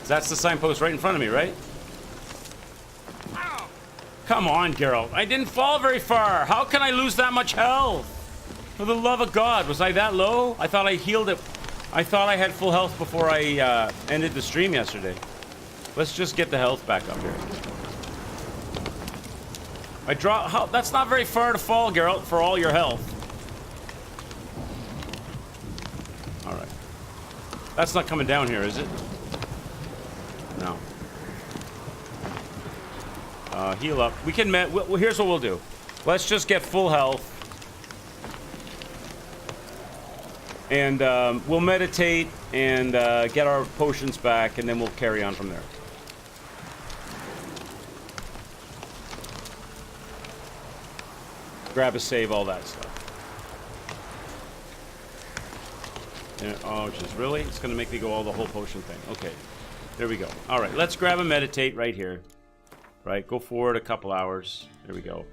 That's the signpost right in front of me, right? Come on, Geralt. I didn't fall very far. How can I lose that much health? For the love of God, was I that low? I thought I healed it. I thought I had full health before I ended the stream yesterday. Let's just get the health back up here. That's not very far to fall, Geralt, for all your health. Alright. That's not coming down here, is it? No. Heal up. We can here's what we'll do. Let's just get full health. And we'll meditate and get our potions back, and then we'll carry on from there. Grab a save, all that stuff. And, oh, just really? It's going to make me go all the whole potion thing. Okay. There we go. All right, let's grab a meditate right here. Right, go forward a couple hours. There we go.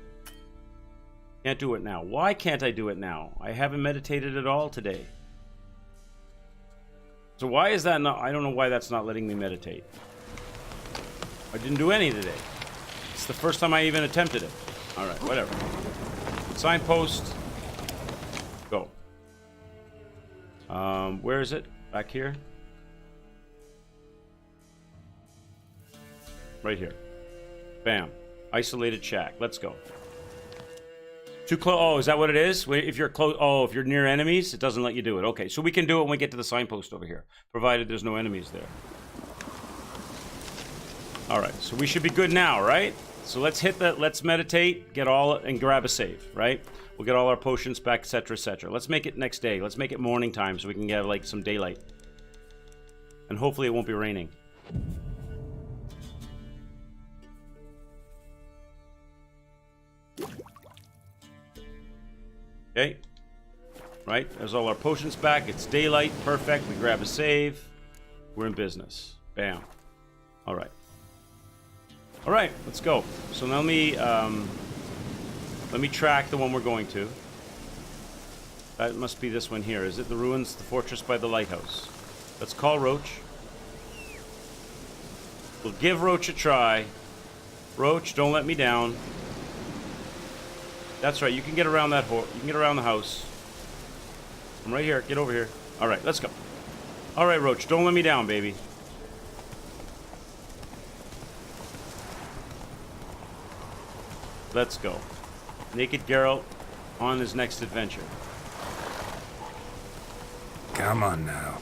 Can't do it now. Why can't I do it now? I haven't meditated at all today. So why is that not... I don't know why that's not letting me meditate. I didn't do any today. It's the first time I even attempted it. All right, whatever. Signpost. Go. Where is it? Back here? Right here. Bam. Isolated shack. Let's go. Too close. Oh, is that what it is? If you're close. Oh, if you're near enemies, it doesn't let you do it. Okay, so we can do it when we get to the signpost over here, provided there's no enemies there. All right, so we should be good now, right? So let's hit that. Let's meditate, get all, and grab a save, right? We'll get all our potions back, etc., etc. Let's make it next day. Let's make it morning time so we can get like some daylight, and hopefully it won't be raining. Okay. Right, there's all our potions back. It's daylight. Perfect. We grab a save. We're in business. Bam. All right. All right, let's go. So now let me track the one we're going to. That must be this one here. Is it the ruins, the fortress by the lighthouse? Let's call Roach. We'll give Roach a try. Roach, don't let me down. That's right, you can get around that you can get around the house. I'm right here, get over here. Alright, let's go. Alright, Roach, don't let me down, baby. Let's go. Naked Geralt on his next adventure. Come on now.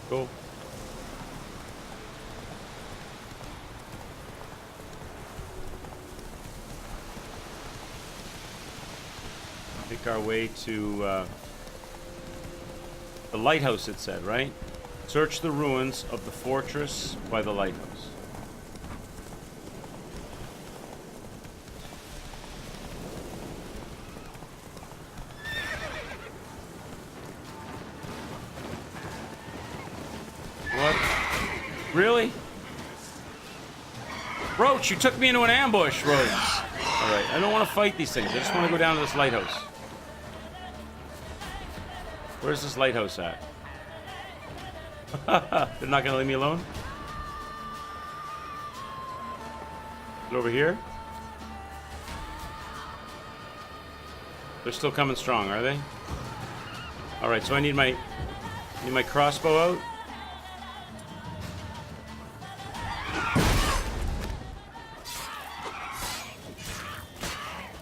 Go. Make our way to the lighthouse, it said, right? Search the ruins of the fortress by the lighthouse. Really? Roach, you took me into an ambush, Roach. Alright, I don't want to fight these things. I just want to go down to this lighthouse. Where's this lighthouse at? They're not going to leave me alone? Is it over here? They're still coming strong, are they? Alright, so I need my crossbow out.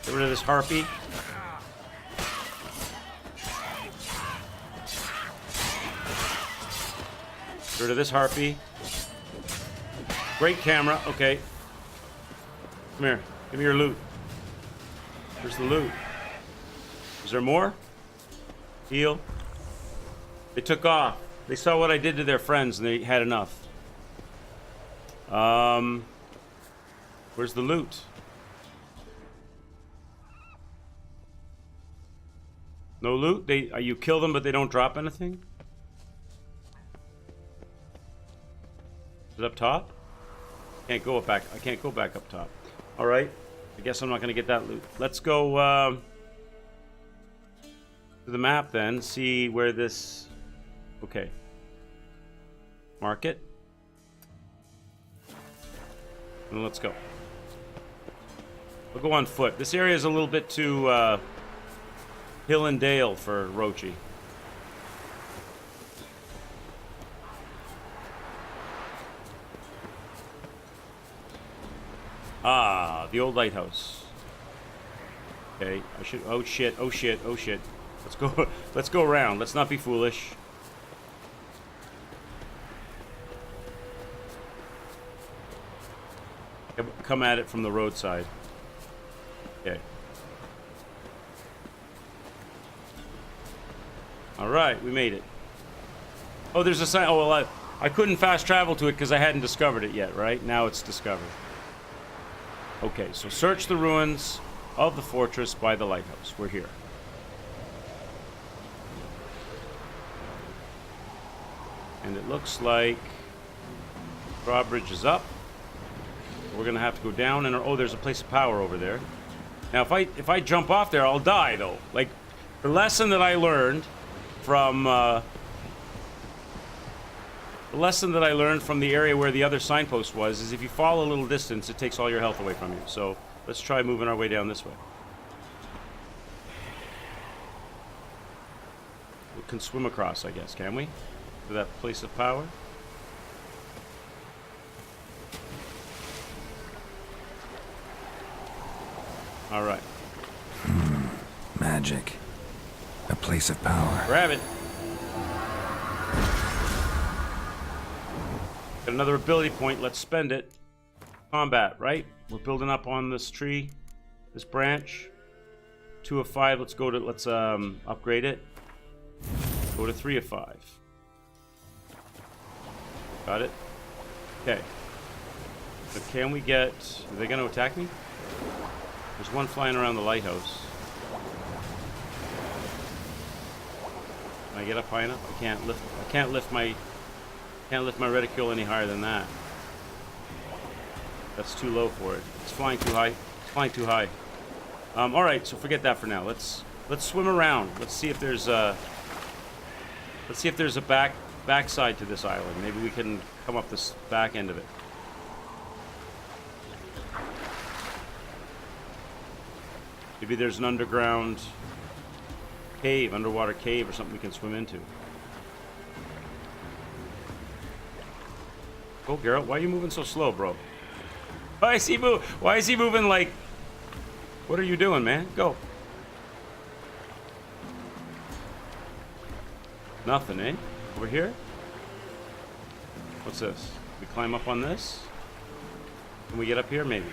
Get rid of this harpy. Get rid of this harpy. Great camera. Okay. Come here. Give me your loot. Where's the loot? Is there more? Heal. They took off. They saw what I did to their friends and they had enough. Where's the loot? No loot? You kill them but they don't drop anything? Is it up top? Can't go up back. I can't go back up top. Alright. I guess I'm not gonna get that loot. Let's go to the map then, see where this... Okay. Mark it. And let's go. We'll go on foot. This area is a little bit too hill and dale for Roachy. Ah, the old lighthouse. Okay, I should... Oh shit, oh shit, oh shit. Let's go around. Let's not be foolish. Come at it from the roadside. Okay. Alright, we made it. Oh, there's a sign. Oh, well, I couldn't fast travel to it because I hadn't discovered it yet, right? Now it's discovered. Okay, so search the ruins of the fortress by the lighthouse. We're here. And it looks like drawbridge is up. We're gonna have to go down and oh, there's a place of power over there. Now, if I jump off there, I'll die though. Like the lesson that I learned from the area where the other signpost was is if you fall a little distance, it takes all your health away from you. So let's try moving our way down this way. We can swim across, I guess, can we? To that place of power. All right. Magic. A place of power. Grab it. Got another ability point. Let's spend it. Combat, right? We're building up on this tree, this branch. 2 of 5. Let's go to. Let's upgrade it. Go to 3 of 5. Got it. Okay. So can we get? Are they going to attack me? There's one flying around the lighthouse. Can I get up high enough? I can't lift my reticule any higher than that. That's too low for it. It's flying too high. It's flying too high. All right, so forget that for now. Let's swim around. Let's see if there's a backside to this island. Maybe we can come up this back end of it. Maybe there's an underground cave, underwater cave or something we can swim into. Go, Geralt. Why are you moving so slow, bro? Why is he moving like... What are you doing, man? Go. Nothing, eh? Over here? What's this? We climb up on this? Can we get up here? Maybe.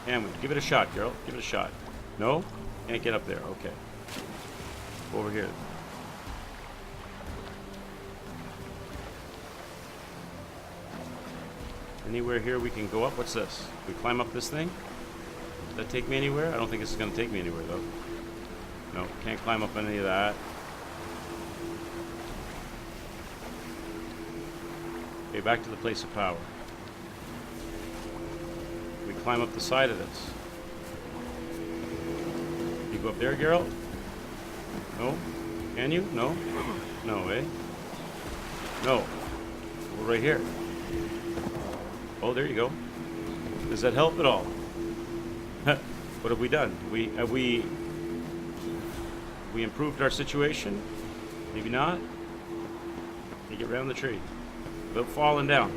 Can we? Give it a shot, Geralt. Give it a shot. No? Can't get up there. Okay. Go over here. Anywhere here we can go up? What's this? We climb up this thing? Does that take me anywhere? I don't think this is going to take me anywhere, though. No, can't climb up any of that. Okay, back to the place of power. We climb up the side of this. You go up there, Geralt? No? Can you? No? No, eh? No. We're right here. Oh, there you go. Does that help at all? What have we done? Have we improved our situation? Maybe not. You get around the tree without falling down.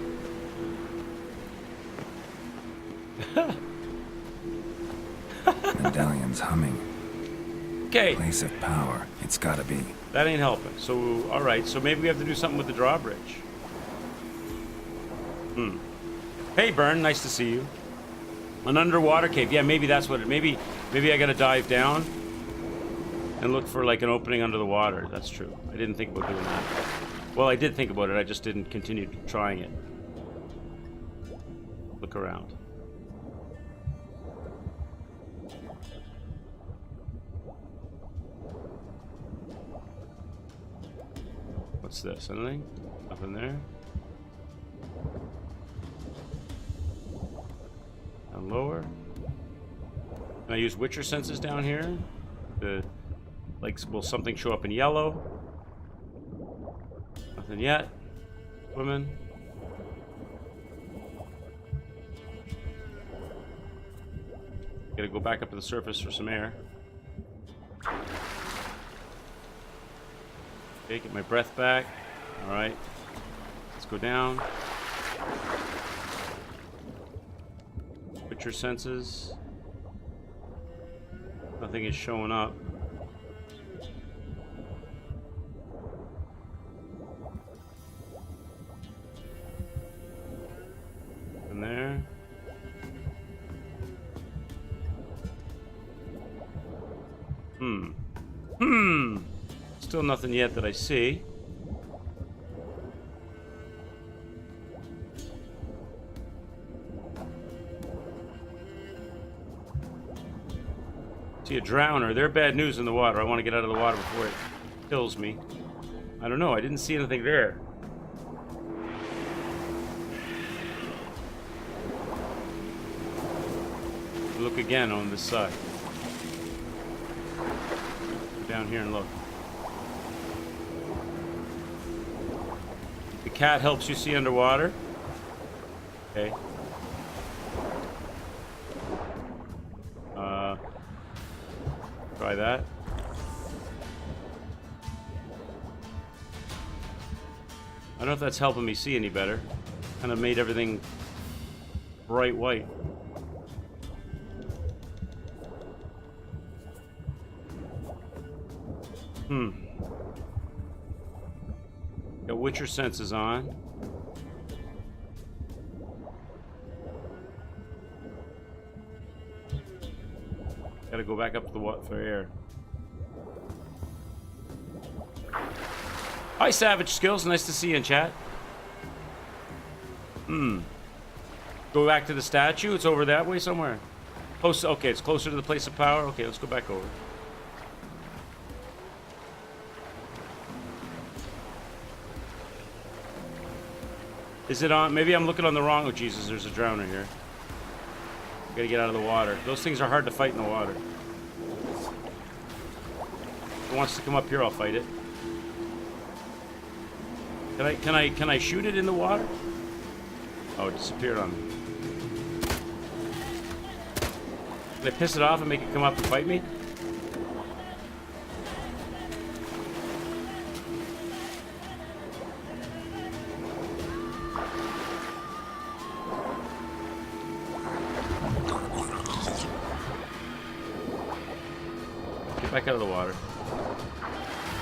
Medallion's humming. Okay. Place of power. It's gotta be. That ain't helping. So, alright, so maybe we have to do something with the drawbridge. Hey, Byrne, nice to see you. An underwater cave. Yeah, maybe that's what it... Maybe I gotta dive down and look for, like, an opening under the water. That's true. I didn't think about doing that. Well, I did think about it. I just didn't continue trying it. Look around. What's this? Anything? Nothing there? Down lower? Can I use Witcher senses down here? Like, will something show up in yellow? Nothing yet. Women. Gotta go back up to the surface for some air. Okay, get my breath back. Alright. Let's go down. Witcher senses. Nothing is showing up. And there. Still nothing yet that I see. See a drowner. They're bad news in the water. I want to get out of the water before it kills me. I don't know. I didn't see anything there. Look again on this side. Go down here and look. The cat helps you see underwater. Okay. Try that. I don't know if that's helping me see any better. Kind of made everything bright white. Got Witcher senses on. Gotta go back up to the water for air. Hi, Savage Skills. Nice to see you in chat. Go back to the statue. It's over that way somewhere. Close. Okay, it's closer to the place of power. Okay, let's go back over. Is it on? Maybe I'm looking on the wrong. Oh, Jesus, there's a drowner here. Gotta get out of the water. Those things are hard to fight in the water. If it wants to come up here, I'll fight it. Can I shoot it in the water? Oh, it disappeared on me. Can I piss it off and make it come up and fight me? Back out of the water.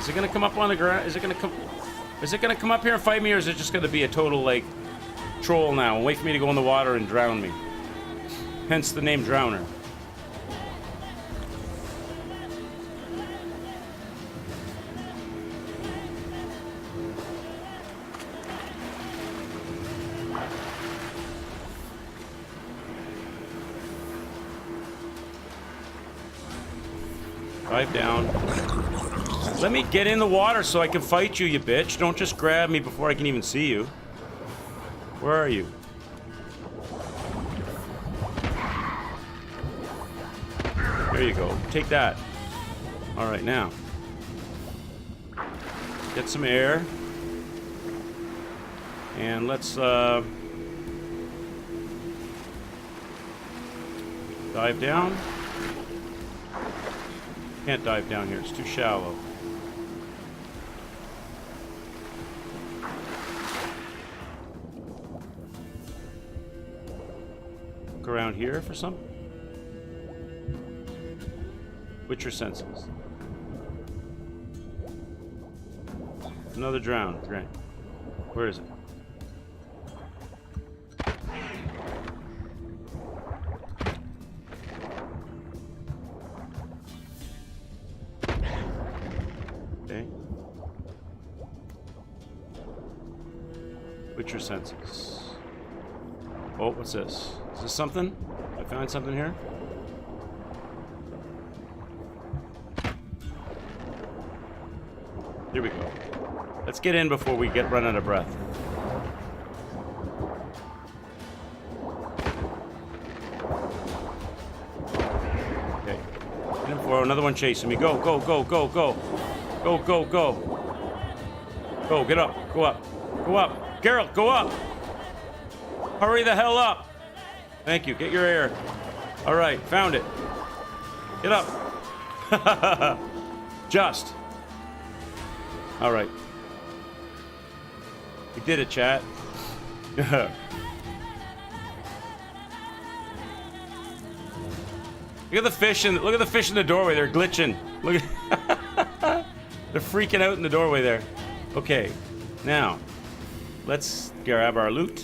Is it gonna come up on the ground? Is it gonna come up here and fight me, or is it just gonna be a total like troll now and wait for me to go in the water and drown me? Hence the name Drowner. Dive down. Let me get in the water so I can fight you, you bitch. Don't just grab me before I can even see you. Where are you? There you go. Take that. All right, now. Get some air. And let's dive down. Can't dive down here. It's too shallow. Look around here for some. What's your senses? Another drown. Great. Where is it? Okay. What's your senses? Oh, what's this? Is this something? I found something here? Here we go. Let's get in before we run out of breath. Okay. Get in before another one chasing me. Go, go, go, go, go. Go, go, go. Go, get up. Go up. Go up. Geralt, go up. Hurry the hell up. Thank you. Get your air. All right, found it. Get up. Just. All right. We did it, chat. Look at the fish and look at the fish in the doorway. They're glitching. Look at they're freaking out in the doorway there. Okay. Now, let's grab our loot.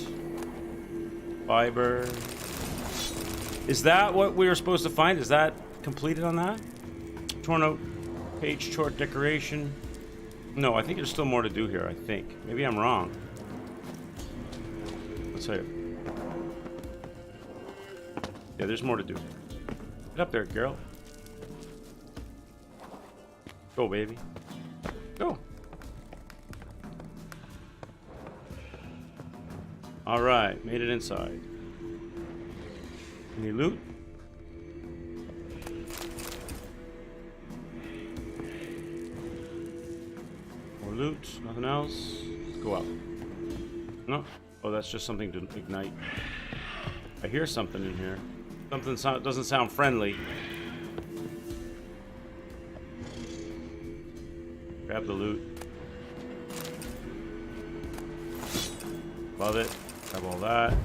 Fiber. Is that what we were supposed to find? Is that completed on that? Torn out page chart decoration. No, I think there's still more to do here, I think. Maybe I'm wrong. Let's see. Yeah, there's more to do. Get up there, girl. Go, baby. Go. Alright, made it inside. Any loot? More loot, nothing else. Let's go up. No? Oh, that's just something to ignite. I hear something in here. Something doesn't sound friendly. Grab the loot. Love it. Grab all that.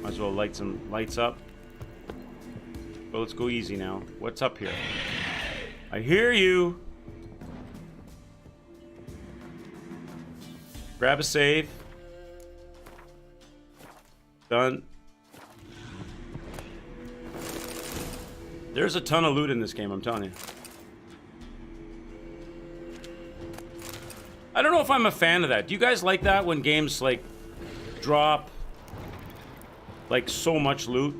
Might as well light some lights up. Well, let's go easy now. What's up here? I hear you. Grab a save. Done. There's a ton of loot in this game, I'm telling you. I don't know if I'm a fan of that. Do you guys like that when games like drop like so much loot?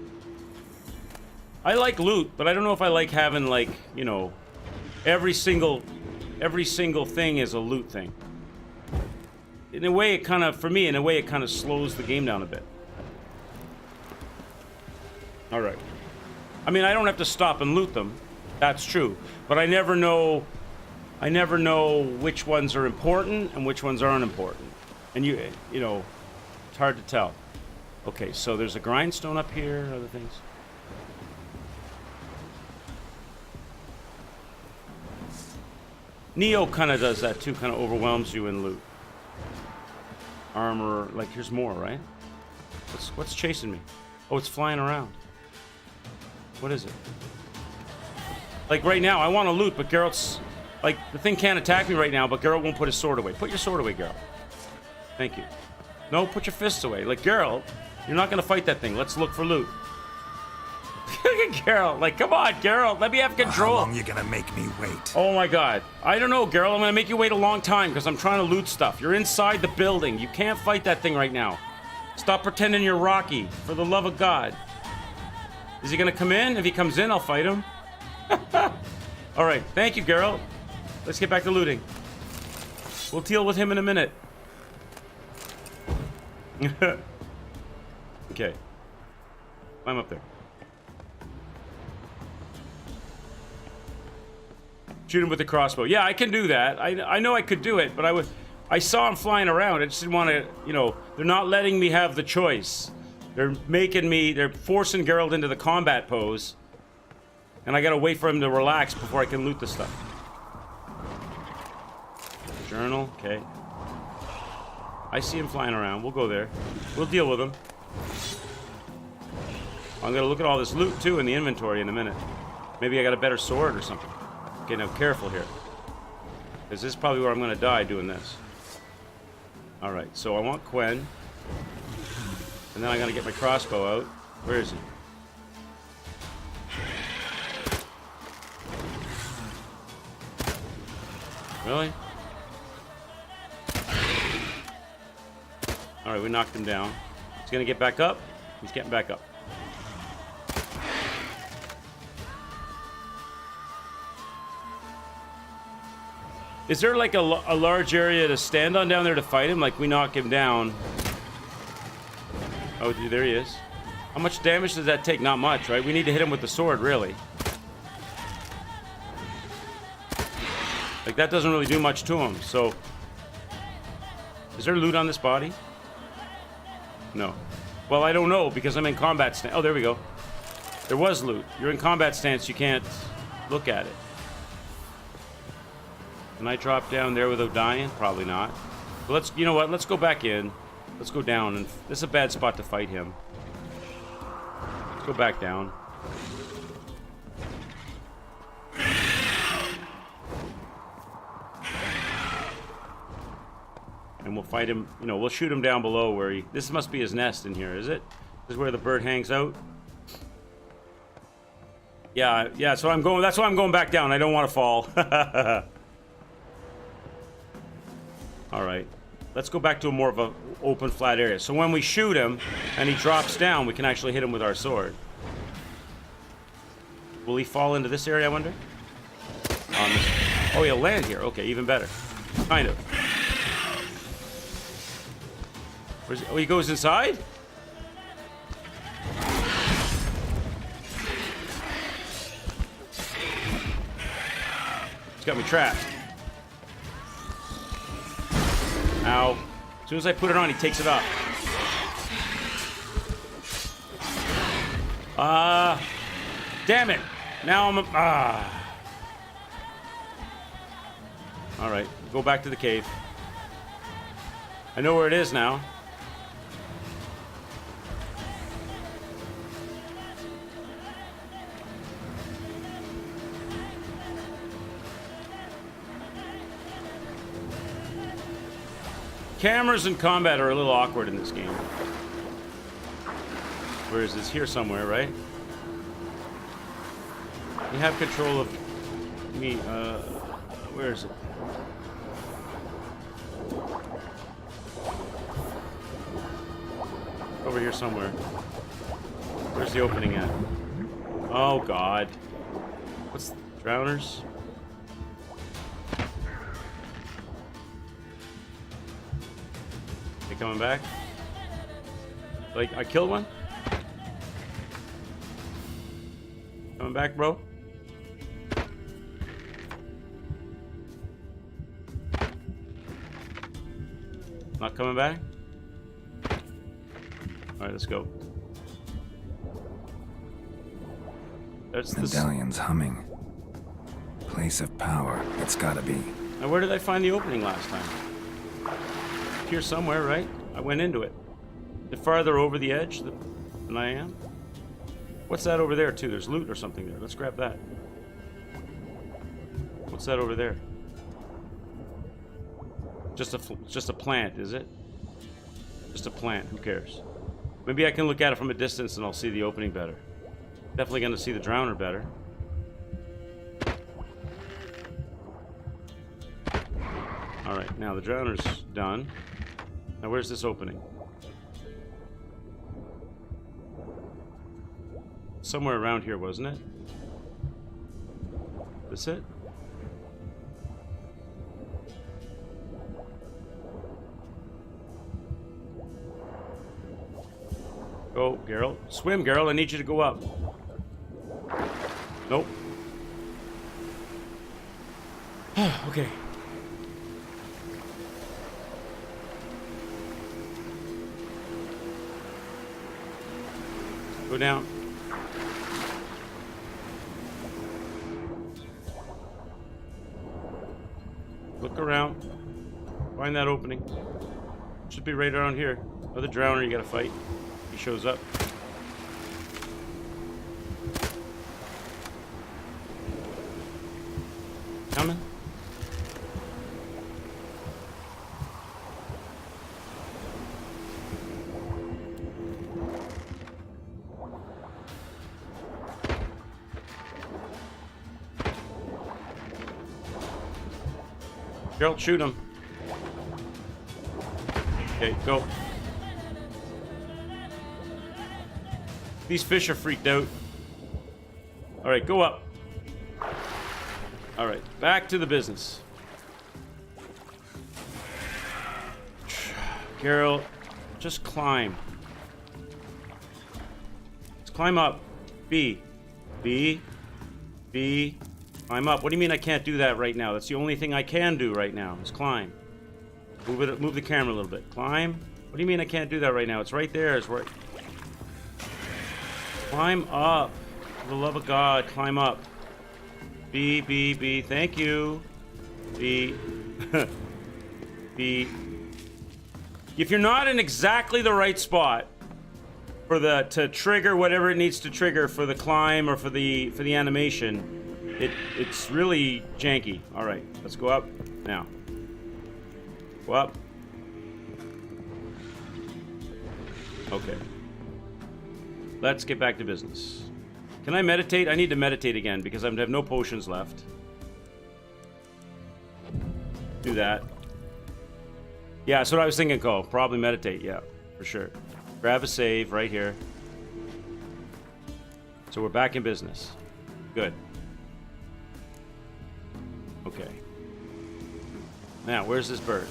I like loot, but I don't know if I like having like, you know, every single thing is a loot thing. In a way it kind of, for me, in a way it kind of slows the game down a bit. All right. I mean, I don't have to stop and loot them. That's true. But I never know which ones are important and which ones aren't important. And you know, it's hard to tell. Okay, so there's a grindstone up here, other things. Neo kind of does that too, kind of overwhelms you in loot. Armor, like here's more, right? What's chasing me? Oh, it's flying around. What is it? Like right now, I want to loot, but Geralt's like the thing can't attack me right now, but Geralt won't put his sword away. Put your sword away, Geralt. Thank you. No, put your fists away. Like Geralt, you're not gonna fight that thing. Let's look for loot. Look at Geralt. Like, come on, Geralt. Let me have control. How long you gonna make me wait? Oh my God. I don't know, Geralt. I'm gonna make you wait a long time because I'm trying to loot stuff. You're inside the building. You can't fight that thing right now. Stop pretending you're Rocky, for the love of God. Is he gonna come in? If he comes in, I'll fight him. All right. Thank you, Geralt. Let's get back to looting. We'll deal with him in a minute. Okay. Climb up there. Shoot him with the crossbow. Yeah, I can do that. I know I could do it, but I saw him flying around. I just didn't want to, you know, they're not letting me have the choice. They're forcing Geralt into the combat pose. And I gotta wait for him to relax before I can loot the stuff. Journal, okay. I see him flying around. We'll go there. We'll deal with him. I'm gonna look at all this loot too in the inventory in a minute. Maybe I got a better sword or something. Okay, now careful here. Because this is probably where I'm gonna die doing this. Alright, so I want Quen. And then I gotta get my crossbow out. Where is he? Really? Alright, we knocked him down. He's gonna get back up. He's getting back up. Is there like a large area to stand on down there to fight him? Like we knock him down. Oh, there he is. How much damage does that take? Not much, right? We need to hit him with the sword, really. Like that doesn't really do much to him, so... Is there loot on this body? No. Well, I don't know, because I'm in combat stance. Oh, there we go. There was loot. You're in combat stance, you can't look at it. Can I drop down there without dying? Probably not. But let's, you know what, let's go back in. Let's go down, and this is a bad spot to fight him. Let's go back down. And we'll fight him, you know, we'll shoot him down below where he... This must be his nest in here, is it? This is where the bird hangs out? Yeah, so I'm going... That's why I'm going back down. I don't want to fall. Alright. Let's go back to a more of an open, flat area. So when we shoot him, and he drops down, we can actually hit him with our sword. Will he fall into this area, I wonder? Oh, he'll land here. Okay, even better. Kind of. Oh, he goes inside? He's got me trapped. Ow. As soon as I put it on, he takes it up. Damn it. Now I'm... Alright, go back to the cave. I know where it is now. Cameras in combat are a little awkward in this game. Where is this? Here somewhere, right? You have control of me. Where is it? Over here somewhere. Where's the opening at? Oh, God. What's the drowners? They coming back? Like, I killed one? Coming back, bro? Not coming back? Alright, let's go. There's this Medallion's humming. Place of power. It's gotta be. Now, where did I find the opening last time? Here somewhere, right? I went into it. Is it farther over the edge than I am? What's that over there, too? There's loot or something there. Let's grab that. What's that over there? Just a plant, is it? Just a plant. Who cares? Maybe I can look at it from a distance and I'll see the opening better. Definitely going to see the drowner better. Alright, now the drowner's done. Now where's this opening? Somewhere around here, wasn't it? This it? Go, Geralt. Swim, Geralt. I need you to go up. Nope. Okay. Go down. Look around. Find that opening. Should be right around here. Another drowner you gotta fight. He shows up. Coming. Geralt, shoot him. Okay, go. These fish are freaked out. Alright, go up. Alright, back to the business. Geralt, just climb. Let's climb up. B. Climb up. What do you mean I can't do that right now? That's the only thing I can do right now, is climb. Move the camera a little bit. Climb? What do you mean I can't do that right now? It's right there. It's right. Climb up. For the love of God, climb up. B. Thank you. B. B. If you're not in exactly the right spot for to trigger whatever it needs to trigger for the climb or for the animation, it's really janky. All right, let's go up now. Go up. Okay. Let's get back to business. Can I meditate? I need to meditate again because I have no potions left. Do that. Yeah, that's what I was thinking, Cole. Probably meditate, yeah, for sure. Grab a save right here. So we're back in business. Good. Okay. Now, where's this bird?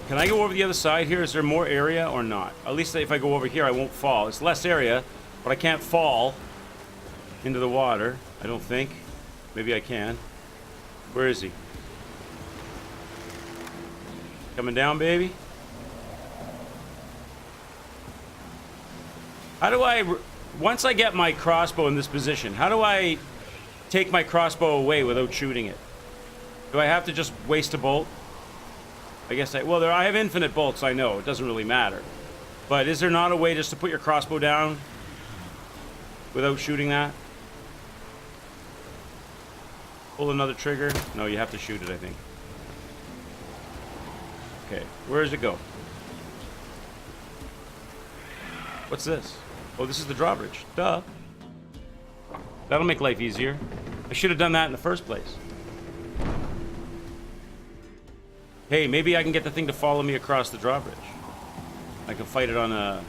Can I go over the other side here? Is there more area or not? At least if I go over here, I won't fall. It's less area, but I can't fall into the water, I don't think. Maybe I can. Where is he? Coming down, baby? How do I... Once I get my crossbow in this position, how do I take my crossbow away without shooting it? Do I have to just waste a bolt? I guess well, I have infinite bolts, I know. It doesn't really matter. But is there not a way just to put your crossbow down without shooting that? Pull another trigger? No, you have to shoot it, I think. Okay, where does it go? What's this? Oh, this is the drawbridge. Duh. That'll make life easier. I should have done that in the first place. Hey, maybe I can get the thing to follow me across the drawbridge. I can fight it on a...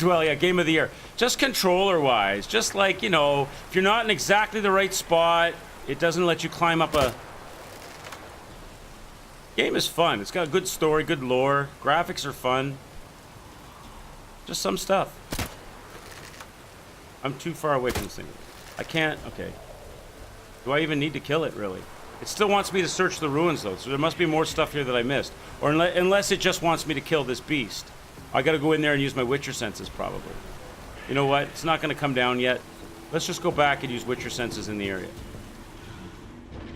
Well, yeah, game of the year. Just controller-wise, just like, you know, if you're not in exactly the right spot, it doesn't let you climb up a... Game is fun. It's got a good story, good lore. Graphics are fun. Just some stuff. I'm too far away from this thing. I can't... Okay. Do I even need to kill it, really? It still wants me to search the ruins, though, so there must be more stuff here that I missed. Or unless it just wants me to kill this beast. I gotta go in there and use my Witcher senses, probably. You know what? It's not gonna come down yet. Let's just go back and use Witcher senses in the area.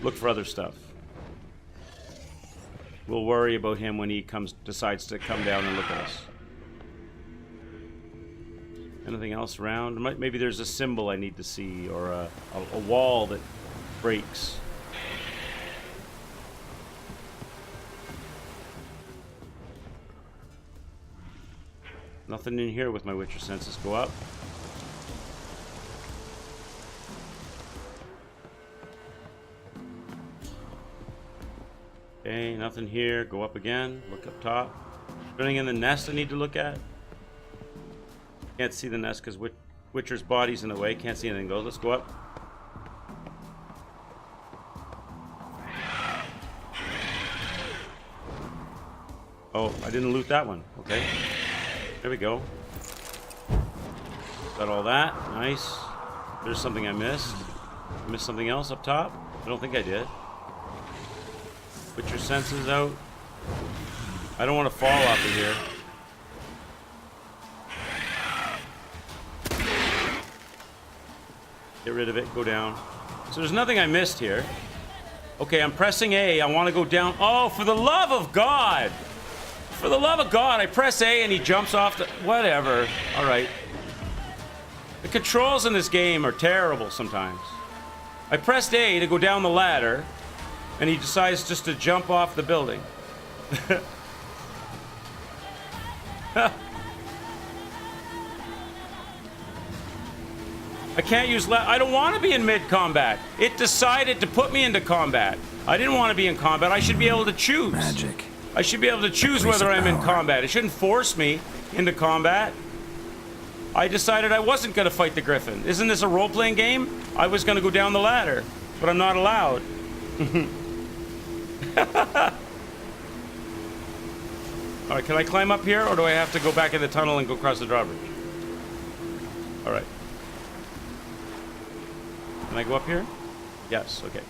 Look for other stuff. We'll worry about him when he decides to come down and look at us. Anything else around? Maybe there's a symbol I need to see, or a wall that breaks. Nothing in here with my Witcher senses. Go up. Okay, nothing here. Go up again. Look up top. Anything in the nest I need to look at? Can't see the nest because Witcher's body's in the way. Can't see anything though. Let's go up. Oh, I didn't loot that one. Okay. There we go. Got all that. Nice. There's something I missed. I missed something else up top? I don't think I did. Put your senses out. I don't want to fall off of here. Get rid of it. Go down. So there's nothing I missed here. Okay, I'm pressing A. I want to go down. Oh, for the love of God! For the love of God, I press A and he jumps off the... Whatever. All right. The controls in this game are terrible sometimes. I pressed A to go down the ladder, and he decides just to jump off the building. I can't use I don't want to be in mid-combat. It decided to put me into combat. I didn't want to be in combat. I should be able to choose. Magic. I should be able to choose whether I'm in combat. It shouldn't force me into combat. I decided I wasn't going to fight the Griffin. Isn't this a role-playing game? I was going to go down the ladder, but I'm not allowed. All right, can I climb up here, or do I have to go back in the tunnel and go across the drawbridge? All right. Can I go up here? Yes, okay.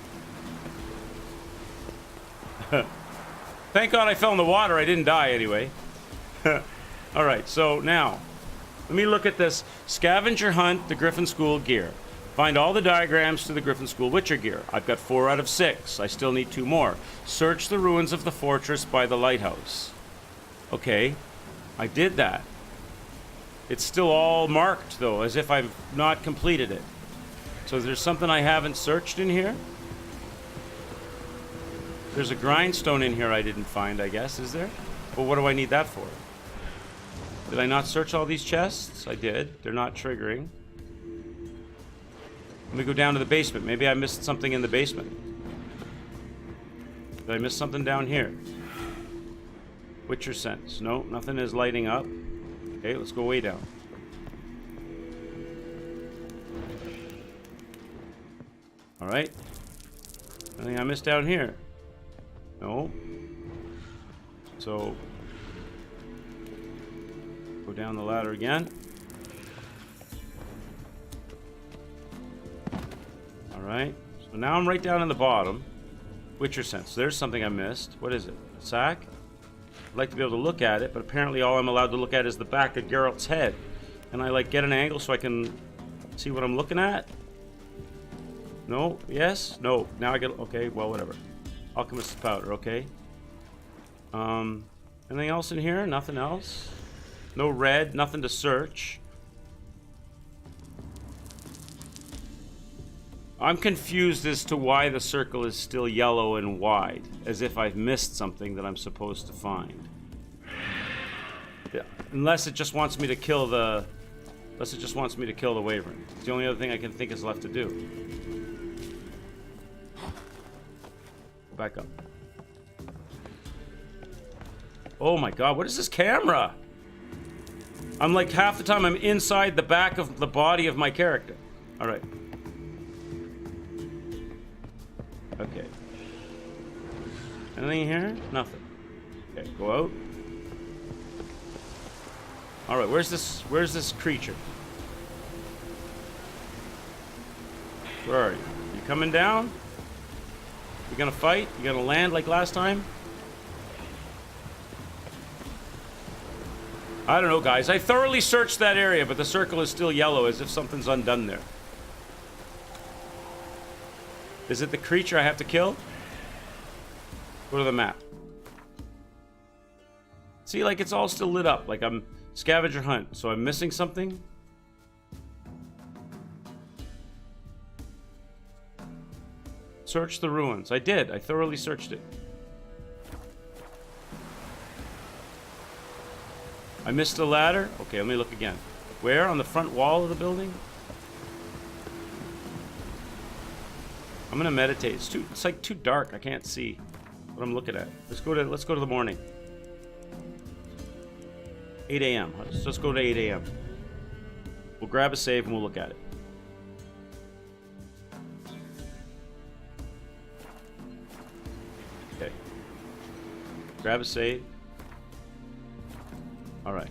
Thank God I fell in the water. I didn't die anyway. All right, so now, let me look at this. Scavenger hunt the Griffin School gear. Find all the diagrams to the Griffin School Witcher gear. I've got 4 out of 6. I still need 2 more. Search the ruins of the fortress by the lighthouse. Okay, I did that. It's still all marked, though, as if I've not completed it. So there's something I haven't searched in here? There's a grindstone in here I didn't find, I guess, is there? But what do I need that for? Did I not search all these chests? I did. They're not triggering. Let me go down to the basement. Maybe I missed something in the basement. Did I miss something down here? Witcher sense. No, nothing is lighting up. Okay, let's go way down. Alright. Anything I missed down here? No. So, go down the ladder again. Alright. So now I'm right down in the bottom. Witcher sense. There's something I missed. What is it? A sack? I'd like to be able to look at it, but apparently all I'm allowed to look at is the back of Geralt's head. Can I, like, get an angle so I can see what I'm looking at? No? Yes? No. Now I get... Okay, well, whatever. Alchemist's powder, okay. Anything else in here? Nothing else? No red, nothing to search. I'm confused as to why the circle is still yellow and wide, as if I've missed something that I'm supposed to find. Yeah, unless it just wants me to kill the... Unless it just wants me to kill the Wyvern. It's the only other thing I can think is left to do. Go back up. Oh my god, what is this camera? I'm like half the time I'm inside the back of the body of my character. Alright. Okay. Anything here? Nothing. Okay, go out. Alright, where's this creature? Where are you? You coming down? You gonna fight? You gonna land like last time? I don't know, guys. I thoroughly searched that area, but the circle is still yellow as if something's undone there. Is it the creature I have to kill? Go to the map. See, like, it's all still lit up. Like, I'm scavenger hunt. So I'm missing something? Search the ruins. I did. I thoroughly searched it. I missed a ladder? Okay, let me look again. Where? On the front wall of the building? I'm gonna meditate. It's like too dark. I can't see what I'm looking at. Let's go to the morning. 8 a.m. Let's go to 8 a.m. We'll grab a save and we'll look at it. Okay. Grab a save. All right.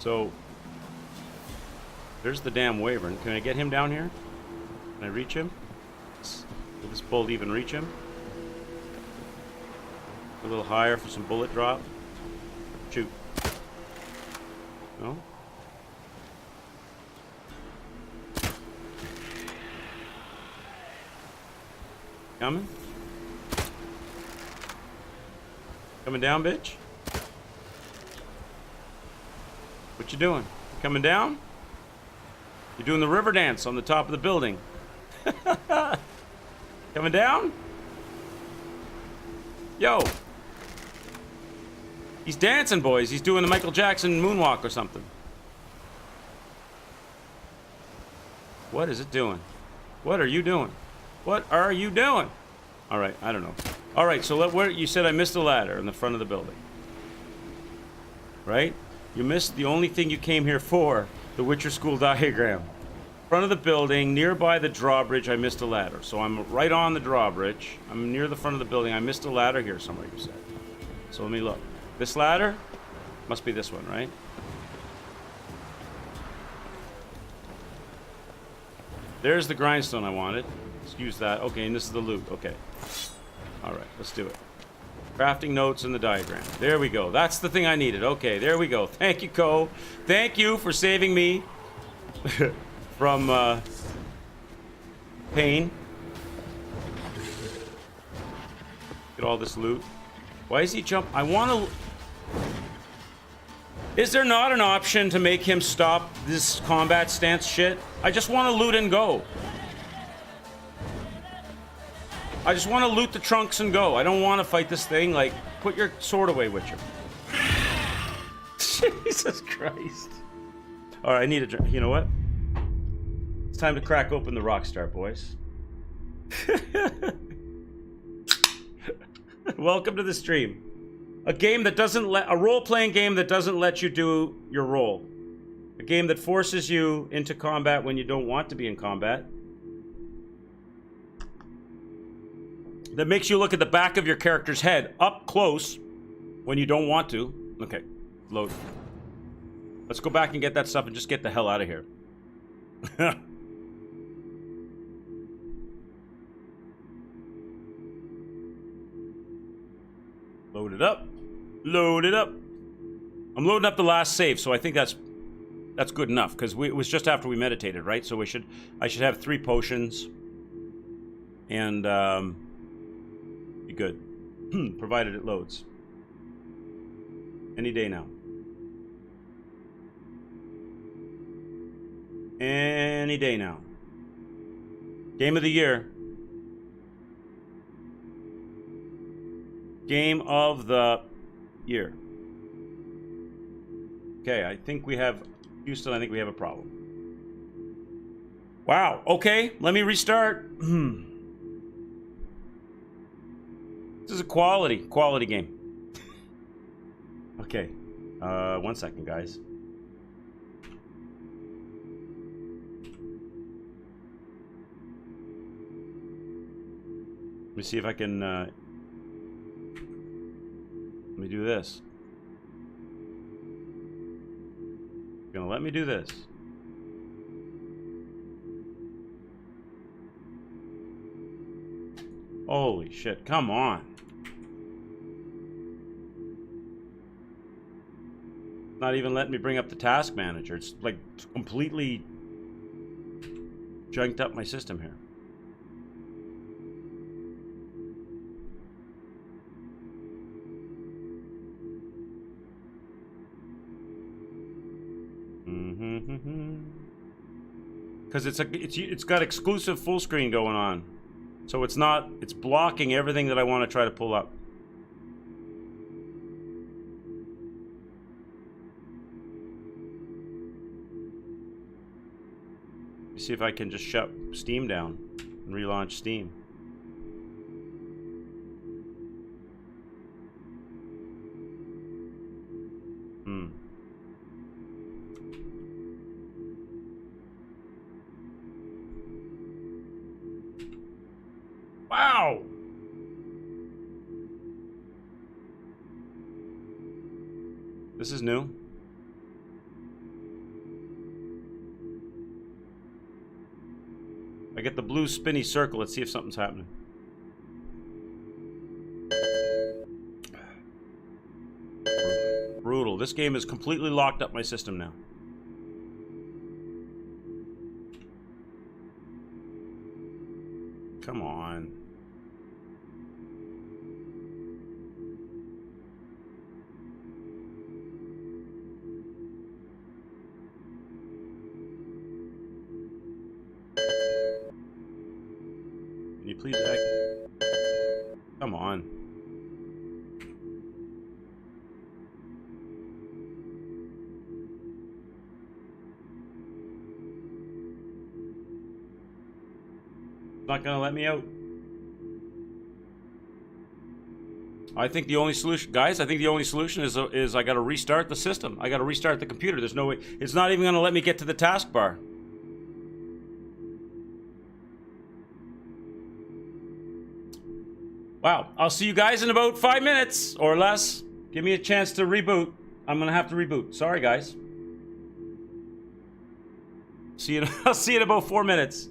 So, there's the damn Wyvern. Can I get him down here? Can I reach him? Will this bolt even reach him? A little higher for some bullet drop. Shoot. No? Coming? Coming down, bitch? What you doing? You coming down? You're doing the river dance on the top of the building. Coming down? Yo. He's dancing, boys. He's doing the Michael Jackson moonwalk or something. What is it doing? What are you doing? What are you doing? All right, I don't know. All right, so where you said I missed a ladder in the front of the building. Right? You missed the only thing you came here for, the Witcher School diagram. Front of the building, nearby the drawbridge, I missed a ladder. So I'm right on the drawbridge. I'm near the front of the building. I missed a ladder here somewhere, you said. So let me look. This ladder? Must be this one, right? There's the grindstone I wanted. Let's use that. Okay, and this is the loot. Okay. Alright, let's do it. Crafting notes in the diagram. There we go. That's the thing I needed. Okay, there we go. Thank you, Ko. Thank you for saving me from pain. Get all this loot. Why is he jump? I want to... Is there not an option to make him stop this combat stance shit? I just want to loot and go. I just want to loot the trunks and go. I don't want to fight this thing. Like, put your sword away, Witcher. Jesus Christ. All right, I need a drink. You know what? It's time to crack open the Rockstar, boys. Welcome to the stream. A game that doesn't let... A role-playing game that doesn't let you do your role. A game that forces you into combat when you don't want to be in combat. That makes you look at the back of your character's head up close when you don't want to. Okay, load. Let's go back and get that stuff and just get the hell out of here. Load it up. Load it up. I'm loading up the last save, so I think that's good enough because it was just after we meditated, right? So I should have 3 potions and be good, provided it loads. Any day now. Any day now. Game of the year. Game of the year. Okay, I think we have... Houston, I think we have a problem. Wow, okay, let me restart. This is a quality game. Okay, 1 second, guys. Let me see if I can, let me do this. Gonna let me do this. Holy shit, come on. Not even letting me bring up the task manager. It's like completely junked up my system here. Because it's got exclusive full screen going on, so it's blocking everything that I want to try to pull up. Let me see if I can just shut Steam down and relaunch Steam. Wow! This is new. I get the blue spinny circle. Let's see if something's happening. Brutal. This game has completely locked up my system now. Come on. Can you please act? Come on. Not gonna let me out. I think the only solution, guys, I think the only solution is I gotta restart the system. I gotta restart the computer. There's no way. It's not even gonna let me get to the taskbar. Wow. I'll see you guys in about 5 minutes or less. Give me a chance to reboot. I'm gonna have to reboot. Sorry, guys. See you. I'll see you in about 4 minutes.